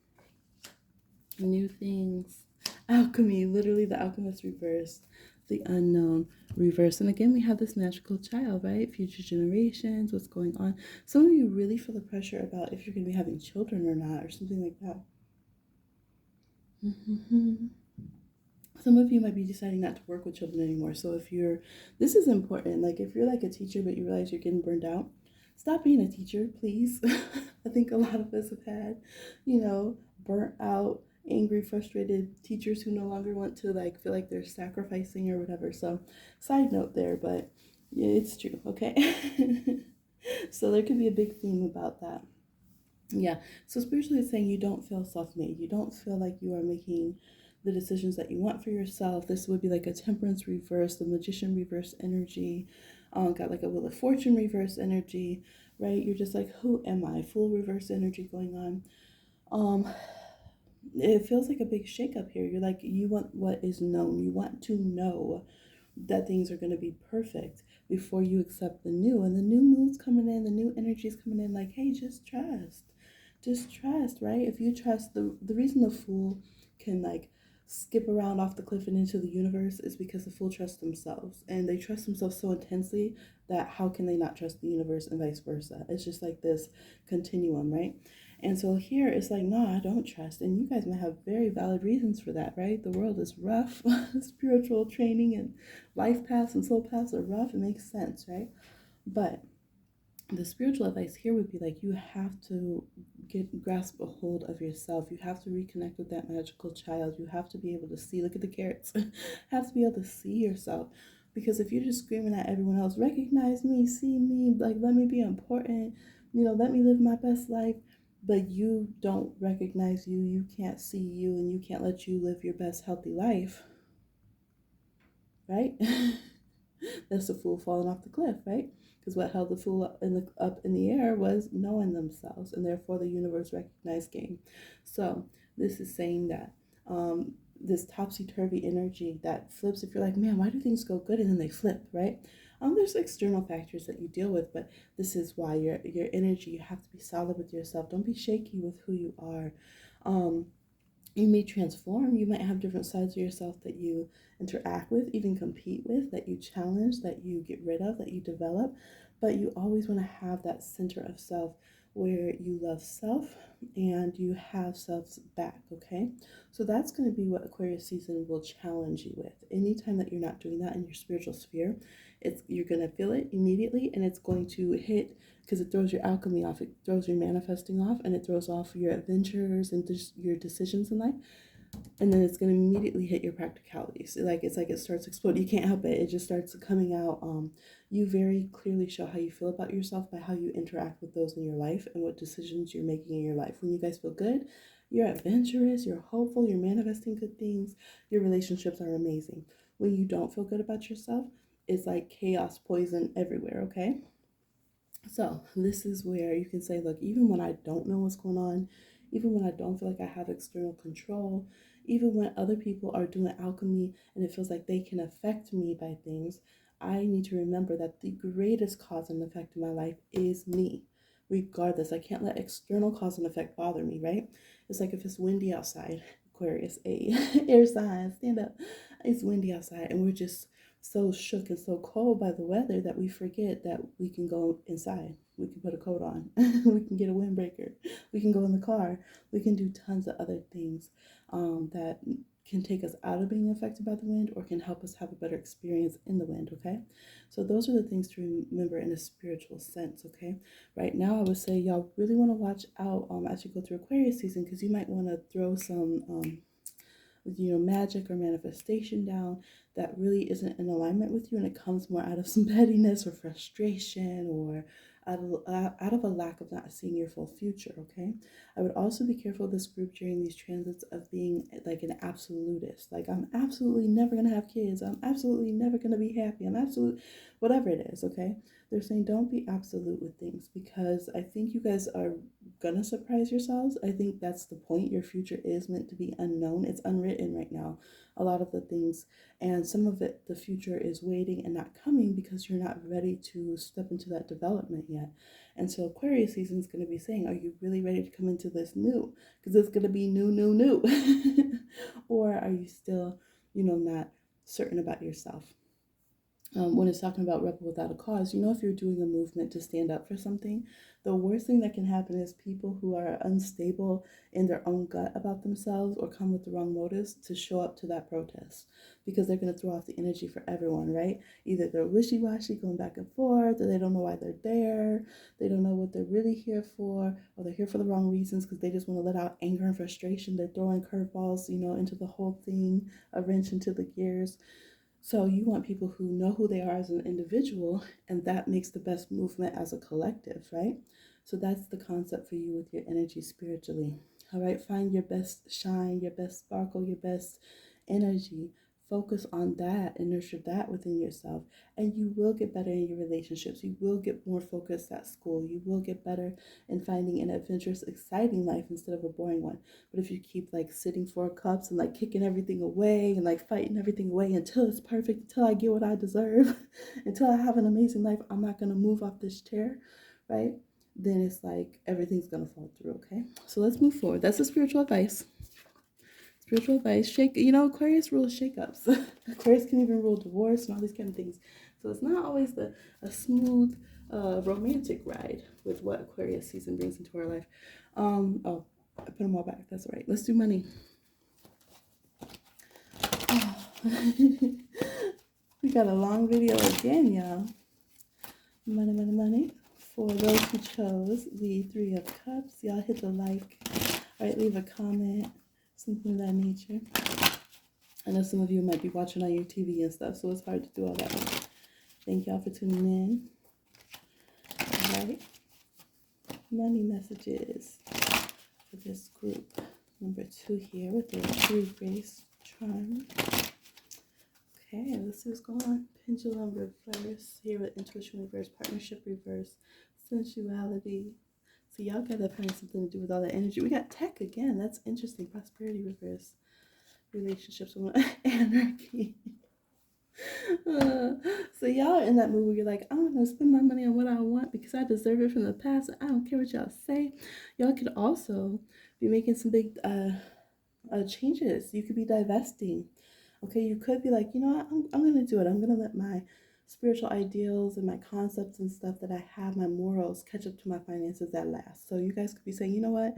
new things, alchemy, literally the alchemist reverse, the unknown reverse. And again, we have this magical child, right? Future generations, what's going on. Some of you really feel the pressure about if you're going to be having children or not, or something like that. Some of you might be deciding not to work with children anymore. So this is important. Like if you're like a teacher, but you realize you're getting burned out, stop being a teacher, please. I think a lot of us have had, burnt out, angry, frustrated teachers who no longer want to feel like they're sacrificing or whatever. So side note there, but yeah, it's true. Okay. So there could be a big theme about that. Yeah. So spiritually it's saying you don't feel self-made. You don't feel like you are making the decisions that you want for yourself. This would be like a temperance reverse, the magician reverse energy. Got like a wheel of fortune reverse energy, right? You're just like, who am I? Full reverse energy going on. It feels like a big shakeup here. You're like, you want what is known. You want to know that things are going to be perfect before you accept the new. And the new moon's coming in, the new energy is coming in, like, hey, just trust. Just trust, right? If you trust, the reason the fool can skip around off the cliff and into the universe is because the fool trusts themselves, and they trust themselves so intensely that how can they not trust the universe, and vice versa? It's just like this continuum, right? And so here it's like, no, I don't trust. And you guys might have very valid reasons for that, right? The world is rough. Spiritual training and life paths and soul paths are rough. It makes sense, right? But the spiritual advice here would be like, you have to grasp a hold of yourself. You have to reconnect with that magical child. You have to be able to see, look at the carrots, have to be able to see yourself. Because if you're just screaming at everyone else, recognize me, see me, like, let me be important, let me live my best life, but you don't recognize you, you can't see you, and you can't let you live your best healthy life, right? That's the fool falling off the cliff, right? Because what held the fool up in the air was knowing themselves, and therefore the universe recognized game. So this is saying that this topsy-turvy energy that flips, if you're like, man, why do things go good and then they flip, right? There's external factors that you deal with, but this is why your energy, you have to be solid with yourself. Don't be shaky with who you are. You may transform. You might have different sides of yourself that you interact with, even compete with, that you challenge, that you get rid of, that you develop. But you always want to have that center of self where you love self and you have self's back, okay? So that's going to be what Aquarius season will challenge you with. Anytime that you're not doing that in your spiritual sphere, you're going to feel it immediately, and it's going to hit, because it throws your alchemy off, it throws your manifesting off, and it throws off your adventures and your decisions in life. And then it's going to immediately hit your practicalities. It's like it starts exploding. You can't help it. It just starts coming out. You very clearly show how you feel about yourself by how you interact with those in your life and what decisions you're making in your life. When you guys feel good, you're adventurous, you're hopeful, you're manifesting good things, your relationships are amazing. When you don't feel good about yourself, it's like chaos, poison everywhere, okay? So this is where you can say, look, even when I don't know what's going on, even when I don't feel like I have external control, even when other people are doing alchemy and it feels like they can affect me by things, I need to remember that the greatest cause and effect in my life is me. Regardless, I can't let external cause and effect bother me, right? It's like if it's windy outside, Aquarius, air sign, stand up. It's windy outside and we're just so shook and so cold by the weather that we forget that we can go inside. We can put a coat on. We can get a windbreaker. We can go in the car. We can do tons of other things that can take us out of being affected by the wind or can help us have a better experience in the wind, okay? So those are the things to remember in a spiritual sense, okay? Right now, I would say y'all really want to watch out as you go through Aquarius season, because you might want to throw some magic or manifestation down that really isn't in alignment with you, and it comes more out of some pettiness or frustration or out of a lack of not seeing your full future, okay? I would also be careful of this group during these transits of being like an absolutist. Like, I'm absolutely never going to have kids. I'm absolutely never going to be happy. I'm absolute, whatever it is, okay? They're saying don't be absolute with things, because I think you guys are gonna surprise yourselves. I think that's the point. Your future is meant to be unknown. It's unwritten right now, a lot of the things, and some of it, the future is waiting and not coming because you're not ready to step into that development yet. And so Aquarius season is going to be saying, are you really ready to come into this new? Because it's going to be new. Or are you still, not certain about yourself? When it's talking about rebel without a cause, if you're doing a movement to stand up for something, the worst thing that can happen is people who are unstable in their own gut about themselves or come with the wrong motives to show up to that protest, because they're going to throw off the energy for everyone, right? Either they're wishy-washy, going back and forth, or they don't know why they're there, they don't know what they're really here for, or they're here for the wrong reasons because they just want to let out anger and frustration. They're throwing curveballs, into the whole thing, a wrench into the gears. So you want people who know who they are as an individual, and that makes the best movement as a collective, right? So that's the concept for you with your energy spiritually. All right, find your best shine, your best sparkle, your best energy. Focus on that and nurture that within yourself, and you will get better in your relationships. You will get more focused at school. You will get better in finding an adventurous, exciting life instead of a boring one. But if you keep like sitting 4 cups and like kicking everything away and like fighting everything away until it's perfect, until I get what I deserve, until I have an amazing life, I'm not going to move off this chair, right? Then it's like everything's going to fall through, okay? So let's move forward. That's the spiritual advice. Spiritual advice, Aquarius rules shakeups. Aquarius can even rule divorce and all these kind of things. So it's not always a smooth romantic ride with what Aquarius season brings into our life. Oh, I put them all back. That's all right. Let's do money. We got a long video again, y'all. Money, money, money. For those who chose the Three of Cups, y'all hit the like. All right, leave a comment, something of that nature. I know some of you might be watching on your TV and stuff, so it's hard to do all that. Thank y'all for tuning in. All right. Money messages for this group. Number 2 here with the True Grace charm. Okay, let's see what's going on. Pendulum reverse here with intuition reverse, partnership reverse, sensuality. So y'all gotta find something to do with all that energy. We got tech again. That's interesting. Prosperity reverse, relationships, anarchy. So y'all are in that mood where you're like, I'm gonna spend my money on what I want because I deserve it from the past. I don't care what y'all say. Y'all could also be making some big changes. You could be divesting. Okay, you could be like, you know what, I'm gonna do it. I'm gonna let my spiritual ideals and my concepts and stuff that I have, my morals, catch up to my finances at last. So you guys could be saying, you know what,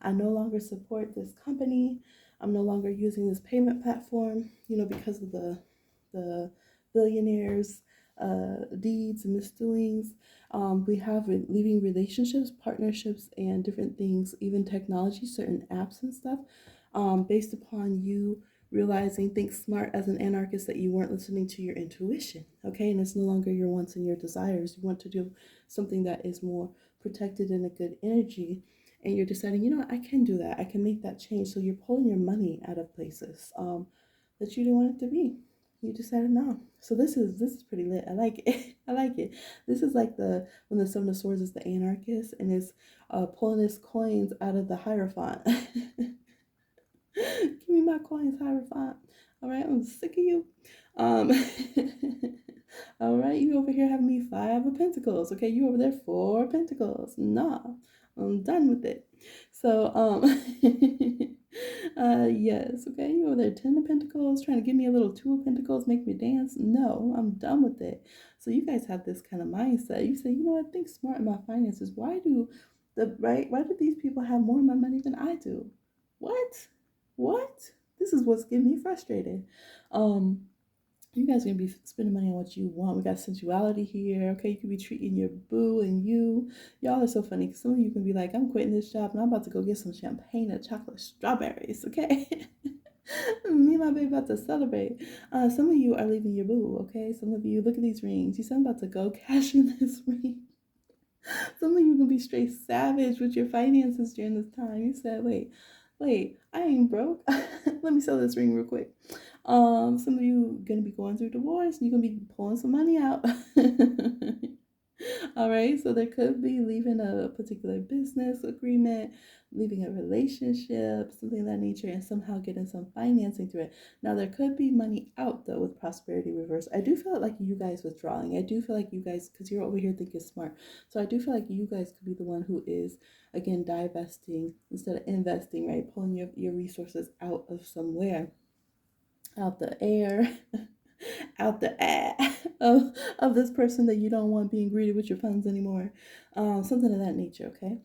I no longer support this company. I'm no longer using this payment platform, because of the billionaires' deeds and misdoings. We have leaving relationships, partnerships, and different things, even technology, certain apps and stuff, based upon you realizing, think smart as an anarchist, that you weren't listening to your intuition, okay? And it's no longer your wants and your desires. You want to do something that is more protected in a good energy, and you're deciding, you know what, I can do that. I can make that change. So you're pulling your money out of places that you didn't want it to be. You decided no. So this is pretty lit. I like it. I like it. This is like when the Seven of Swords is the anarchist and is pulling his coins out of the Hierophant. Give me my coins, Hierophant. All right, I'm sick of you. All right, you over here having me 5 of Pentacles. Okay, you over there 4 of Pentacles. Nah, I'm done with it. So, yes, okay, you over there 10 of Pentacles, trying to give me a little 2 of Pentacles, make me dance. No, I'm done with it. So you guys have this kind of mindset. You say, you know what, think smart in my finances. Why do these people have more of my money than I do? What? This is what's getting me frustrated. You guys are gonna be spending money on what you want. We got sensuality here. Okay, you could be treating your boo and you. Y'all are so funny. Some of you can be like, I'm quitting this job and I'm about to go get some champagne and chocolate strawberries. Okay. Me and my baby about to celebrate. Some of you are leaving your boo. Okay. Some of you, look at these rings. You said I'm about to go cash in this ring. Some of you can be straight savage with your finances during this time. You said, wait, I ain't broke. Let me sell this ring real quick. Some of you gonna be going through divorce. You're gonna be pulling some money out. All right, so there could be leaving a particular business agreement, leaving a relationship, something of that nature, and somehow getting some financing through it. Now, there could be money out, though, with prosperity reverse. I do feel like you guys withdrawing. I do feel like you guys, because you're over here thinking smart, so I do feel like you guys could be the one who is, again, divesting instead of investing, right? Pulling your resources out of somewhere, out the air, out the of this person that you don't want being greeted with your funds anymore, something of that nature. Okay,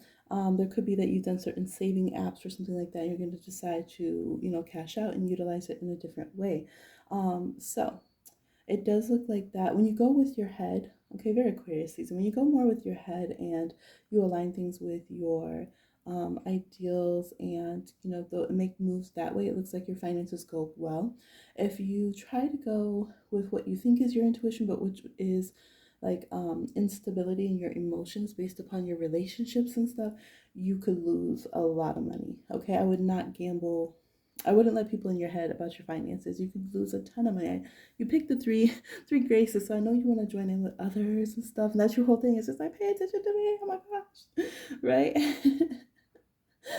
there could be that you've done certain saving apps or something like that. You're going to decide to cash out and utilize it in a different way. So it does look like that when you go with your head. Okay, very Aquarius season. When you go more with your head and you align things with your ideals and make moves that way, it looks like your finances go well. If you try to go with what you think is your intuition, but which is like instability in your emotions based upon your relationships and stuff, you could lose a lot of money. Okay, I would not gamble. I wouldn't let people in your head about your finances. You could lose a ton of money. You picked the three graces, so I know you want to join in with others and stuff. And that's your whole thing. It's just like, pay attention to me. Oh my gosh, right?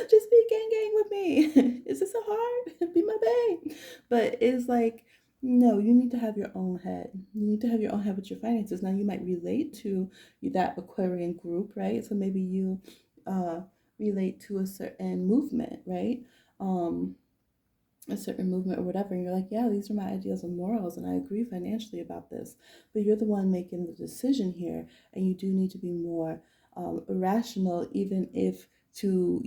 Just be gang with me. Is this so hard? Be my babe. But it's like, no, you need to have your own head. You need to have your own head with your finances. Now you might relate to that Aquarian group, right? So maybe you relate to a certain movement, right? A certain movement or whatever, and you're like, yeah, these are my ideals and morals, and I agree financially about this. But you're the one making the decision here, and you do need to be more rational, even if to,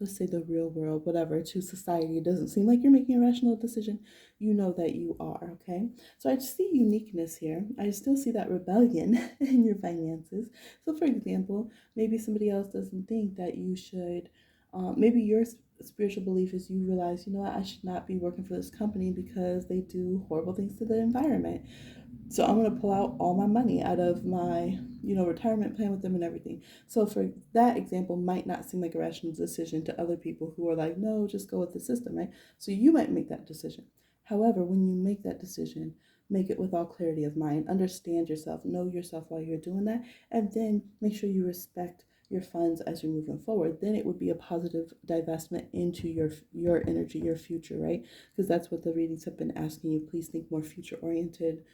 let's say the real world, whatever, to society, it doesn't seem like you're making a rational decision, you know that you are, okay? So I just see uniqueness here. I still see that rebellion in your finances. So, for example, maybe somebody else doesn't think that you should, maybe your spiritual belief is you realize, you know what, I should not be working for this company because they do horrible things to the environment. So I'm going to pull out all my money out of my, retirement plan with them and everything. So for that example might not seem like a rational decision to other people who are like, no, just go with the system, right? So you might make that decision. However, when you make that decision, make it with all clarity of mind, understand yourself, know yourself while you're doing that, and then make sure you respect your funds as you're moving forward. Then it would be a positive divestment into your energy, your future, right? Because that's what the readings have been asking you. Please think more future oriented,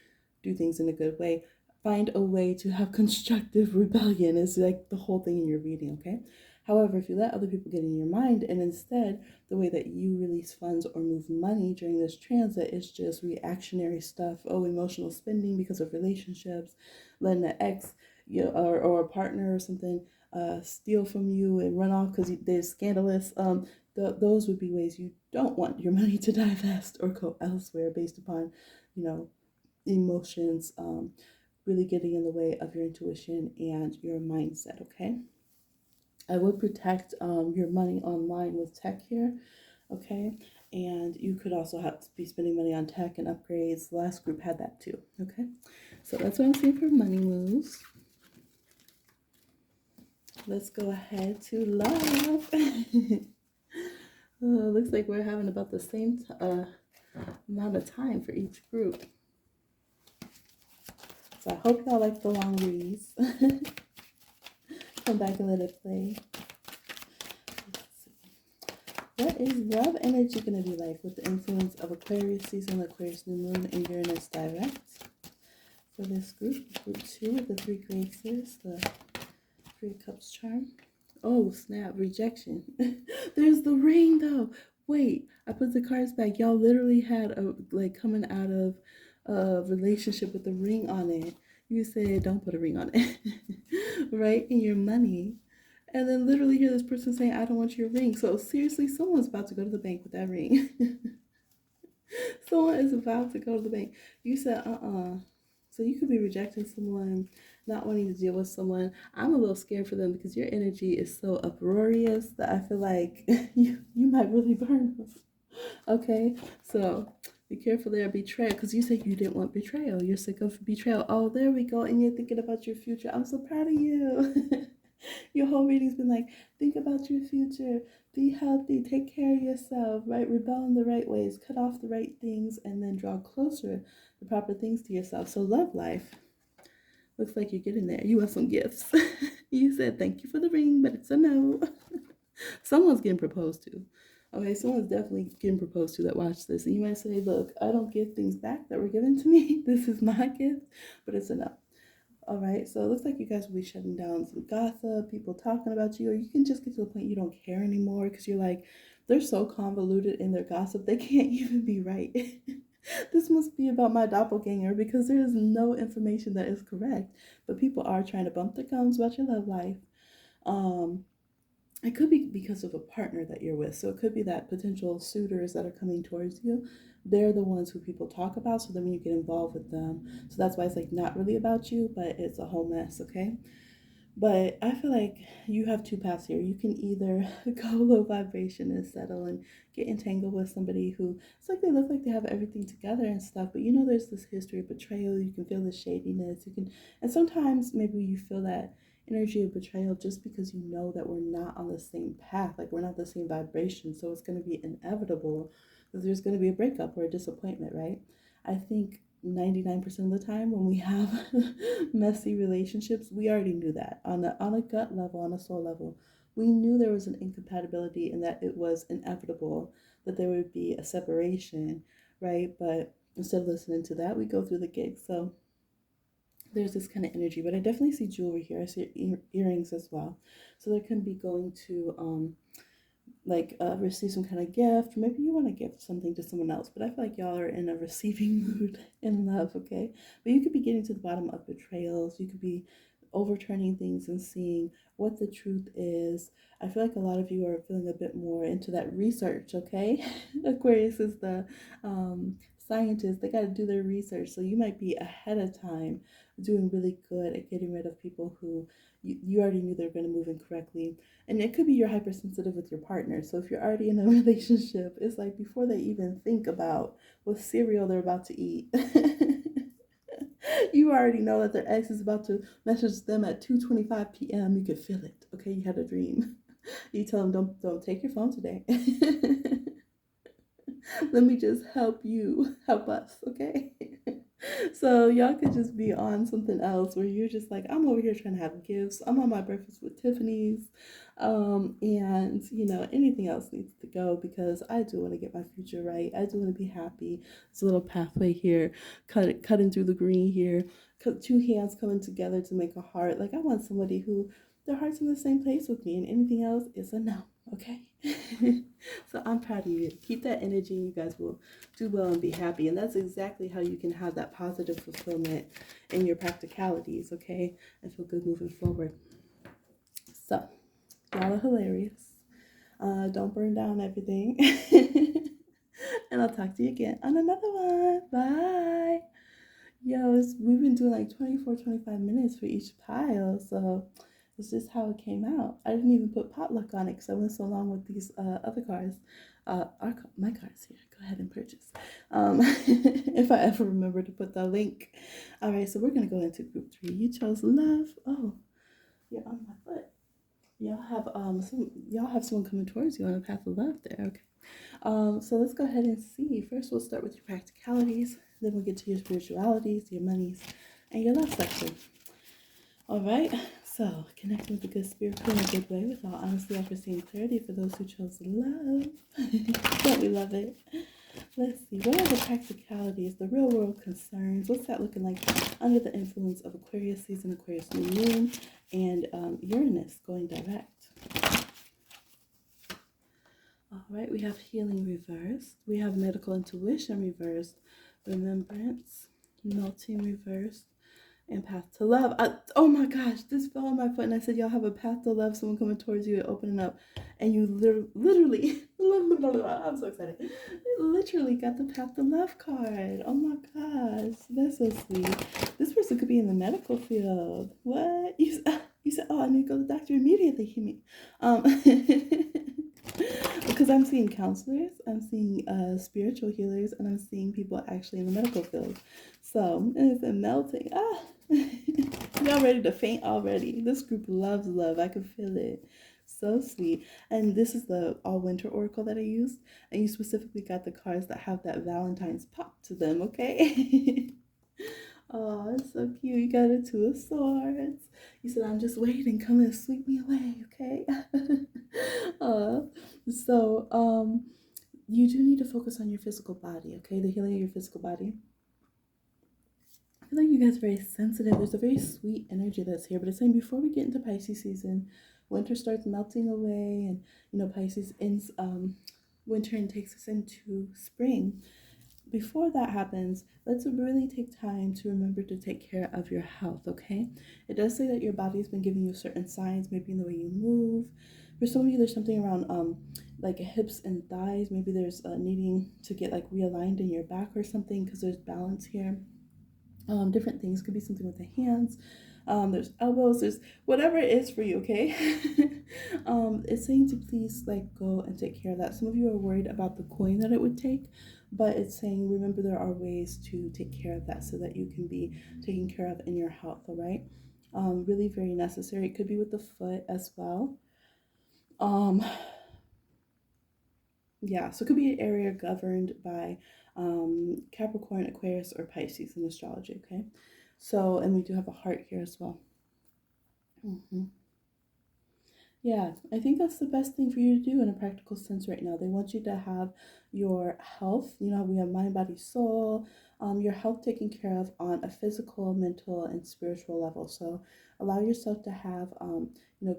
do things in a good way, find a way to have constructive rebellion is like the whole thing in your reading, okay? However, if you let other people get in your mind and instead the way that you release funds or move money during this transit is just reactionary stuff, oh, emotional spending because of relationships, letting an ex, or a partner or something steal from you and run off because they're scandalous, those would be ways you don't want your money to divest or go elsewhere based upon, you know, emotions really getting in the way of your intuition and your mindset, okay? I would protect your money online with tech here, okay? And you could also have to be spending money on tech and upgrades. The last group had that too, okay? So that's what I'm seeing for money moves. Let's go ahead to love. Looks like we're having about the same amount of time for each group. So I hope y'all like the long reads. Come back and let it play. What is love energy going to be like with the influence of Aquarius season, Aquarius new moon, and Uranus direct? For this group 2 with the 3 graces, the 3 cups charm. Oh, snap, rejection. There's the ring, though. Wait, I put the cards back. Y'all literally had coming out of a relationship with a ring on it. You said, don't put a ring on it, right? In your money. And then literally hear this person saying, I don't want your ring. So seriously, someone's about to go to the bank with that ring. Someone is about to go to the bank. You said, So you could be rejecting someone, not wanting to deal with someone. I'm a little scared for them because your energy is so uproarious that I feel like you might really burn them. Okay, so be careful there, betrayal, because you said you didn't want betrayal. You're sick of betrayal. Oh, there we go. And you're thinking about your future. I'm so proud of you. Your whole reading's been like, think about your future, be healthy, take care of yourself, right? Rebel in the right ways, cut off the right things, and then draw closer the proper things to yourself. So love life. Looks like you're getting there. You want some gifts. You said thank you for the ring, but it's a no. Someone's getting proposed to. Okay, someone's definitely getting proposed to that watched this. And you might say, look, I don't give things back that were given to me. This is my gift, but it's a no. All right, so it looks like you guys will be shutting down some gossip, people talking about you, or you can just get to the point you don't care anymore because you're like, they're so convoluted in their gossip, they can't even be right. This must be about my doppelganger because there is no information that is correct, but people are trying to bump their gums about your love life. It could be because of a partner that you're with. So it could be that potential suitors that are coming towards you, they're the ones who people talk about. So then when you get involved with them, so that's why it's like not really about you, but it's a whole mess, okay? But I feel like you have 2 paths here. You can either go low vibration and settle and get entangled with somebody who it's like they look like they have everything together and stuff, but there's this history of betrayal. You can feel the shadiness. And sometimes maybe you feel that energy of betrayal just because you know that we're not on the same path, like we're not the same vibration. So it's going to be inevitable that there's going to be a breakup or a disappointment, right? I think 99% of the time when we have messy relationships, we already knew that on a gut level, on a soul level. We knew there was an incompatibility and that it was inevitable that there would be a separation, right? But instead of listening to that, we go through the gig. So there's this kind of energy, but I definitely see jewelry here. I see earrings as well. So there can be going to receive some kind of gift. Maybe you want to gift something to someone else, but I feel like y'all are in a receiving mood in love, okay? But you could be getting to the bottom of betrayals. You could be overturning things and seeing what the truth is. I feel like a lot of you are feeling a bit more into that research, okay? Aquarius is the scientists, they got to do their research. So you might be ahead of time doing really good at getting rid of people who you already knew they were going to move incorrectly. And it could be you're hypersensitive with your partner. So if you're already in a relationship, it's like before they even think about what cereal they're about to eat. You already know that their ex is about to message them at 2:25 p.m. You could feel it. Okay, you had a dream. You tell them don't take your phone today. Let me just help us, okay? So y'all could just be on something else where you're just like, I'm over here trying to have gifts. I'm on my breakfast with Tiffany's. And anything else needs to go because I do want to get my future right. I do want to be happy. There's a little pathway here, cutting through the green here, two hands coming together to make a heart. Like I want somebody who their heart's in the same place with me, and anything else is a no. Okay. So I'm proud of you. Keep that energy. You guys will do well and be happy. And that's exactly how you can have that positive fulfillment in your practicalities, okay? And feel good moving forward. So, y'all are hilarious. Don't burn down everything. And I'll talk to you again on another one. Bye. Yo, we've been doing like 24, 25 minutes for each pile. So it's just how it came out. I didn't even put potluck on it because I went so long with these other cards. My cards here. Go ahead and purchase. If I ever remember to put the link. All right, so we're going to go into group 3. You chose love. Oh, you're on my foot. Y'all have someone coming towards you on a path of love there. Okay. So let's go ahead and see. First, we'll start with your practicalities. Then we'll get to your spiritualities, your monies, and your love section. All right. So connecting with the good spirit in a good way with all honesty, unforeseen clarity for those who chose love. Don't we love it? Let's see. What are the practicalities, the real world concerns? What's that looking like under the influence of Aquarius season, Aquarius new moon, and Uranus going direct? All right, we have healing reversed. We have medical intuition reversed. Remembrance, melting reversed, and path to love. Oh my gosh, this fell on my foot and I said, y'all have a path to love, someone coming towards you and opening up. And you literally, I'm so excited. Literally got the path to love card. Oh my gosh, that's so sweet. This person could be in the medical field. What? You said, oh, I need to go to the doctor immediately. Because I'm seeing counselors, I'm seeing spiritual healers, and I'm seeing people actually in the medical field. So it's a melting. Y'all ready to faint already? This group loves love. I can feel it. So sweet. And this is the all winter oracle that I used, and you specifically got the cards that have that Valentine's pop to them. Okay. Oh, it's so cute. You got a 2 of Swords. You said, I'm just waiting. Come and sweep me away, okay? So, you do need to focus on your physical body, okay? The healing of your physical body. I feel like you guys are very sensitive. There's a very sweet energy that's here, but it's saying before we get into Pisces season, winter starts melting away, and Pisces ends winter and takes us into spring. Before that happens, let's really take time to remember to take care of your health, okay? It does say that your body's been giving you certain signs, maybe in the way you move. For some of you, there's something around like hips and thighs. Maybe there's needing to get like realigned in your back or something because there's balance here. Different things could be something with the hands. There's elbows, there's whatever it is for you, okay? It's saying to please like go and take care of that. Some of you are worried about the coin that it would take, but it's saying remember there are ways to take care of that so that you can be taken care of in your health, all right? Really very necessary. It could be with the foot as well. Yeah, so it could be an area governed by Capricorn, Aquarius, or Pisces in astrology, okay? So, and we do have a heart here as well. Yeah, I think that's the best thing for you to do in a practical sense right now. They want you to have your health, we have mind, body, soul, your health taken care of on a physical, mental, and spiritual level. So allow yourself to have,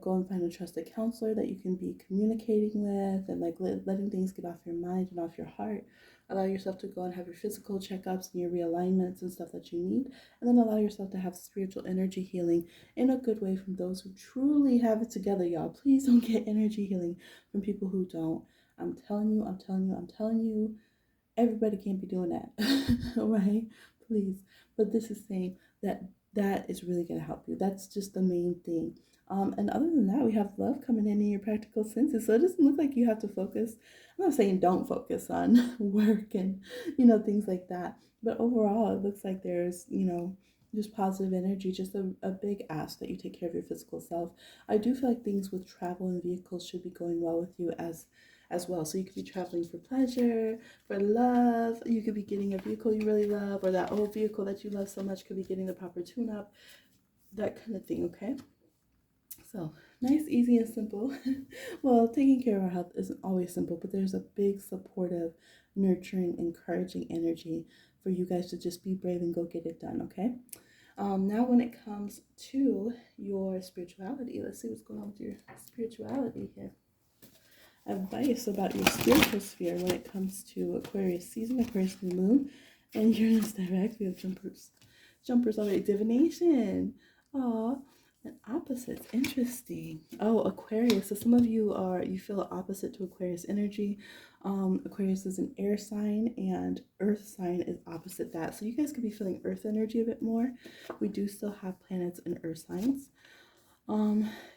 go and find a trusted counselor that you can be communicating with and like letting things get off your mind and off your heart. Allow yourself to go and have your physical checkups and your realignments and stuff that you need. And then allow yourself to have spiritual energy healing in a good way from those who truly have it together, y'all. Please don't get energy healing from people who don't. I'm telling you, I'm telling you, I'm telling you, everybody can't be doing that. Right? Please. But this is saying that that is really going to help you. That's just the main thing. And other than that, we have love coming in your practical senses. So it doesn't look like you have to focus. I'm not saying don't focus on work and, things like that. But overall, it looks like there's, just positive energy, just a big ask that you take care of your physical self. I do feel like things with travel and vehicles should be going well with you as well. So you could be traveling for pleasure, for love. You could be getting a vehicle you really love, or that old vehicle that you love so much could be getting the proper tune up, that kind of thing, okay? So nice, easy, and simple. Well, taking care of our health isn't always simple, but there's a big supportive, nurturing, encouraging energy for you guys to just be brave and go get it done, okay? Now, when it comes to your spirituality, let's see what's going on with your spirituality here. Advice about your spiritual sphere when it comes to Aquarius season, Aquarius new moon, and Uranus direct. We have jumpers already. Divination. Aw, and opposites. Interesting. Oh, Aquarius. So some of you feel opposite to Aquarius energy. Aquarius is an air sign, and Earth sign is opposite that. So you guys could be feeling Earth energy a bit more. We do still have planets in Earth signs.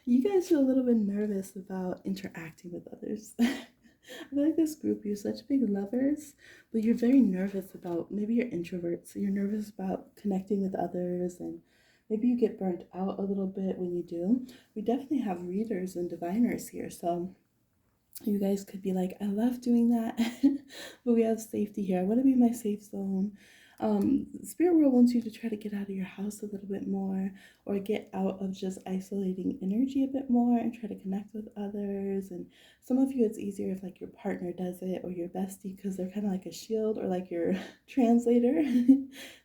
You guys feel a little bit nervous about interacting with others. I feel like this group, you're such big lovers, but you're very nervous about, maybe you're introverts, so you're nervous about connecting with others, and maybe you get burnt out a little bit when you do. We definitely have readers and diviners here, so you guys could be like, I love doing that, but we have safety here. I want to be in my safe zone. Spirit world wants you to try to get out of your house a little bit more, or get out of just isolating energy a bit more and try to connect with others. And some of you, it's easier if like your partner does it, or your bestie, because they're kind of like a shield, or like your translator.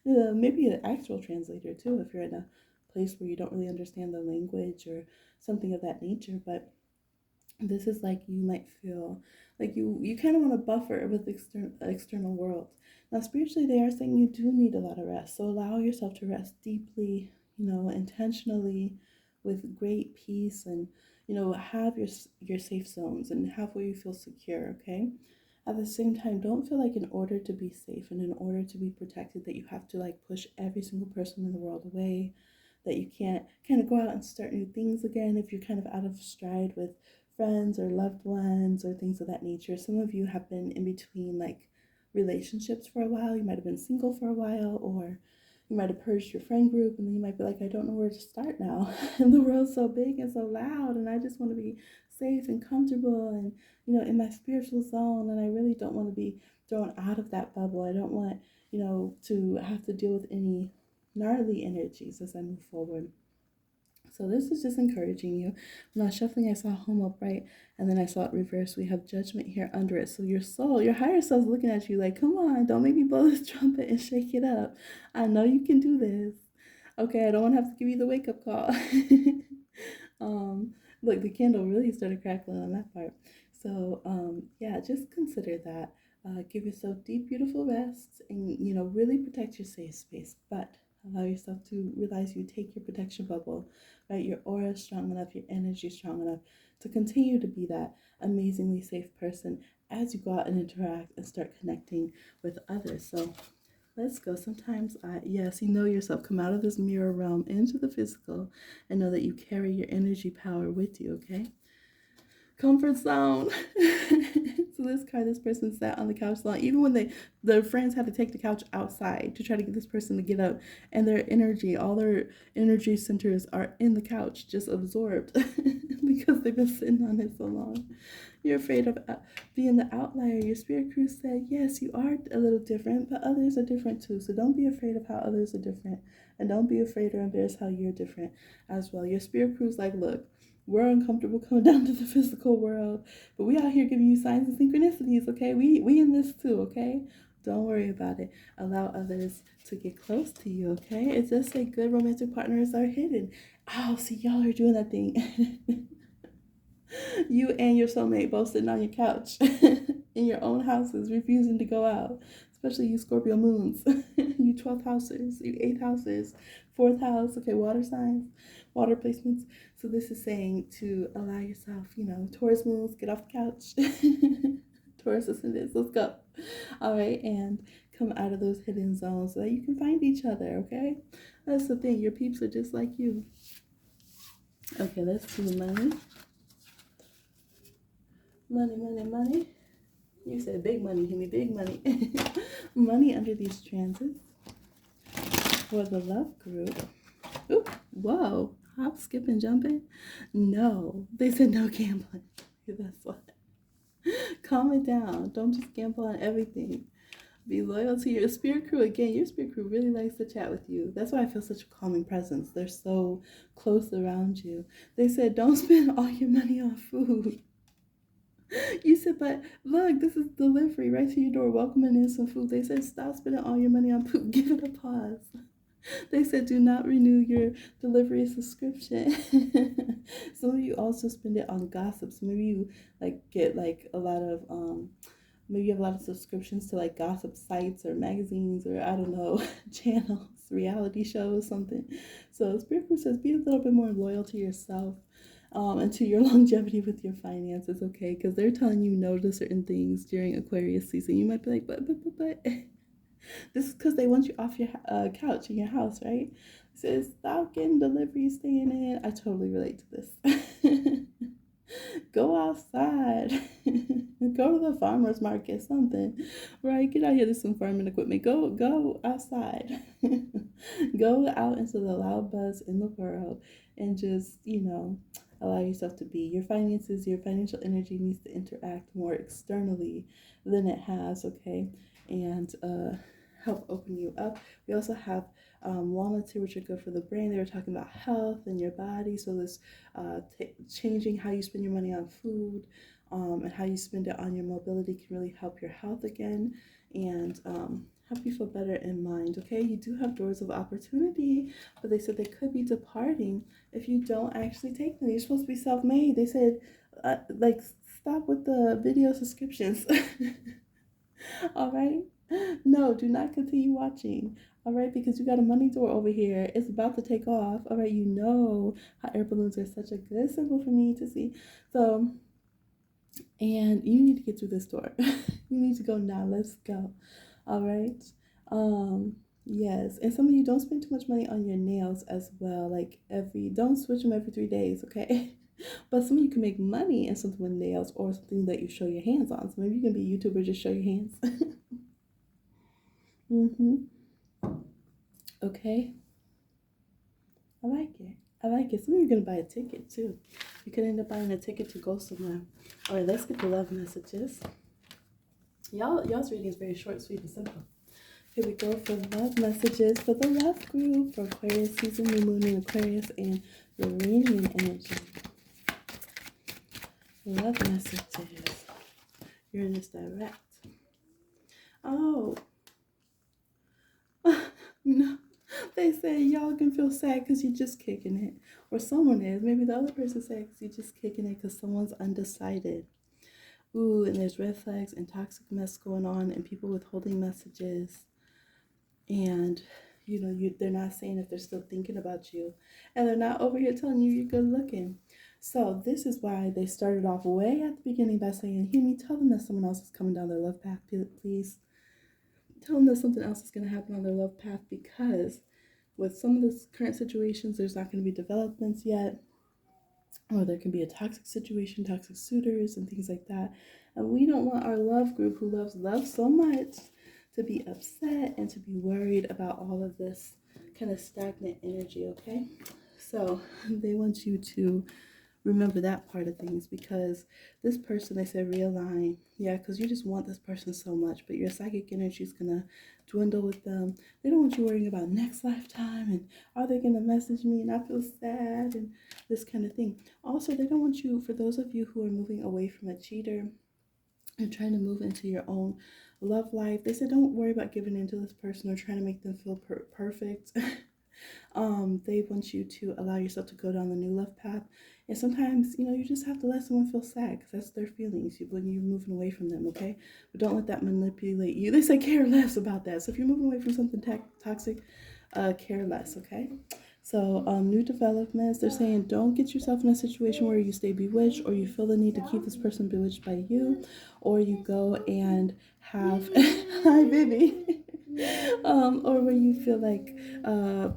Maybe an actual translator too, if you're in a place where you don't really understand the language or something of that nature. But this is like you might feel like you kind of want to buffer with external world. Now spiritually, they are saying you do need a lot of rest, so allow yourself to rest deeply, intentionally, with great peace, and have your safe zones and have where you feel secure. Okay, at the same time, don't feel like in order to be safe and in order to be protected that you have to like push every single person in the world away, that you can't kind of go out and start new things again if you're kind of out of stride with friends or loved ones or things of that nature. Some of you have been in between like relationships for a while. You might have been single for a while, or you might have purged your friend group, and then you might be like, I don't know where to start now. And the world's so big and so loud, and I just want to be safe and comfortable and, in my spiritual zone. And I really don't want to be thrown out of that bubble. I don't want, to have to deal with any gnarly energies as I move forward. So this is just encouraging you. When I was shuffling, I saw home upright, and then I saw it reversed. We have judgment here under it. So your soul, your higher self is looking at you like, come on, don't make me blow this trumpet and shake it up. I know you can do this. Okay, I don't want to have to give you the wake-up call. Look, the candle really started crackling on that part. So yeah, just consider that. Give yourself deep, beautiful rest, and really protect your safe space. But allow yourself to realize you take your protection bubble, right? Your aura is strong enough, your energy is strong enough to continue to be that amazingly safe person as you go out and interact and start connecting with others. So let's go. Sometimes, yes, you know yourself. Come out of this mirror realm into the physical and know that you carry your energy power with you, okay? Comfort zone. So this person sat on the couch long, even when their friends had to take the couch outside to try to get this person to get up, and all their energy centers are in the couch, just absorbed because they've been sitting on it so long. You're afraid of being the outlier. Your spirit crew said, yes, you are a little different, but others are different too. So don't be afraid of how others are different, and don't be afraid or embarrassed how you're different as well. Your spirit crew's like, look, we're uncomfortable coming down to the physical world, but we out here giving you signs and synchronicities, okay? We in this too, okay? Don't worry about it. Allow others to get close to you, okay? It does say good romantic partners are hidden. Oh, see, y'all are doing that thing. You and your soulmate both sitting on your couch in your own houses, refusing to go out. Especially you Scorpio moons, you 12th houses, you 8th houses, 4th house, okay, water signs, water placements. So this is saying to allow yourself, Taurus moons, get off the couch. Taurus ascendants, let's go. All right, and come out of those hidden zones so that you can find each other, okay? That's the thing, your peeps are just like you. Okay, let's do money. Money. You said big money, give me big money. Money under these transits for the love group. Ooh, whoa, hop, skip, and jumping? No, they said no gambling. That's what. Calm it down. Don't just gamble on everything. Be loyal to your spirit crew. Again, your spirit crew really likes to chat with you. That's why I feel such a calming presence. They're so close around you. They said, don't spend all your money on food. You said, but look, this is delivery right to your door, welcoming in some food. They said, stop spending all your money on food. Give it a pause. They said, do not renew your delivery subscription. Some of you also spend it on gossip. So maybe you get a lot of maybe you have a lot of subscriptions to gossip sites or magazines or I don't know, channels, reality shows, something. So Spirit Group says be a little bit more loyal to yourself and to your longevity with your finances, okay? Because they're telling you no to certain things during Aquarius season. You might be like, but. This is because they want you off your couch in your house, right? It says, stop getting deliveries, staying in. I totally relate to this. Go outside. Go to the farmer's market, something. Right? Get out here to some farming equipment. Go outside. Go out into the loud buzz in the world and just, allow yourself to be. Your finances, your financial energy needs to interact more externally than it has, okay? And help open you up. We also have walnuts here, which are good for the brain. They were talking about health and your body. So this changing how you spend your money on food and how you spend it on your mobility can really help your health again and help you feel better in mind. Okay, you do have doors of opportunity, but they said they could be departing if you don't actually take them. You're supposed to be self-made. They said stop with the video subscriptions. All right. No, do not continue watching. All right, because you got a money door over here. It's about to take off. All right, how air balloons are such a good symbol for me to see. So, and you need to get through this door. You need to go now. Let's go. All right. Yes, and some of you don't spend too much money on your nails as well. Don't switch them every 3 days, okay? But some of you can make money in something with nails or something that you show your hands on. So maybe you can be a YouTuber, just show your hands. Okay. I like it. Some of you are going to buy a ticket too. You could end up buying a ticket to go somewhere. All right, let's get the love messages. Y'all's reading is very short, sweet, and simple. Here we go for love messages for the love group for Aquarius season, new moon in Aquarius, and Uranian energy. Love messages. Uranus direct. Oh. No. They say y'all can feel sad because you're just kicking it. Or someone is. Maybe the other person said because you're just kicking it because someone's undecided. Ooh, and there's red flags and toxic mess going on and people withholding messages. And, they're not saying if they're still thinking about you. And they're not over here telling you you're good looking. So this is why they started off way at the beginning by saying, hear me, tell them that someone else is coming down their love path, please. Tell them that something else is going to happen on their love path because with some of the current situations, there's not going to be developments yet. Or there can be a toxic situation, toxic suitors, and things like that. And we don't want our love group who loves love so much to be upset and to be worried about all of this kind of stagnant energy, okay? So they want you to remember that part of things because this person, they said realign. Yeah, because you just want this person so much, but your psychic energy is going to dwindle with them. They don't want you worrying about next lifetime and are they going to message me and I feel sad and this kind of thing. Also, they don't want you, for those of you who are moving away from a cheater and trying to move into your own love life, they said don't worry about giving in to this person or trying to make them feel perfect. They want you to allow yourself to go down the new love path. And sometimes, you just have to let someone feel sad because that's their feelings when you're moving away from them, okay? But don't let that manipulate you. They say care less about that. So if you're moving away from something toxic, care less, okay? So, new developments, they're saying don't get yourself in a situation where you stay bewitched or you feel the need to keep this person bewitched by you, or you go and have, hi, baby. Or where you feel like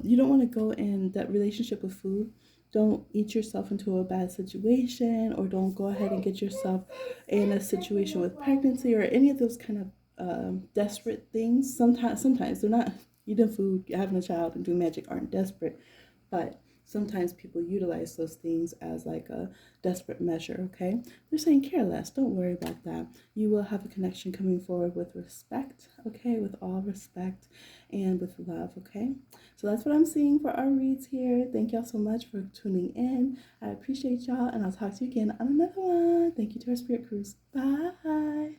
you don't want to go in that relationship with food. Don't eat yourself into a bad situation, or don't go ahead and get yourself in a situation with pregnancy or any of those kind of desperate things. Sometimes they're not eating food, having a child, and doing magic aren't desperate, but sometimes people utilize those things as like a desperate measure, okay? They're saying care less. Don't worry about that. You will have a connection coming forward with respect, okay? With all respect and with love, okay? So that's what I'm seeing for our reads here. Thank y'all so much for tuning in. I appreciate y'all, and I'll talk to you again on another one. Thank you to our Spirit Cruise. Bye.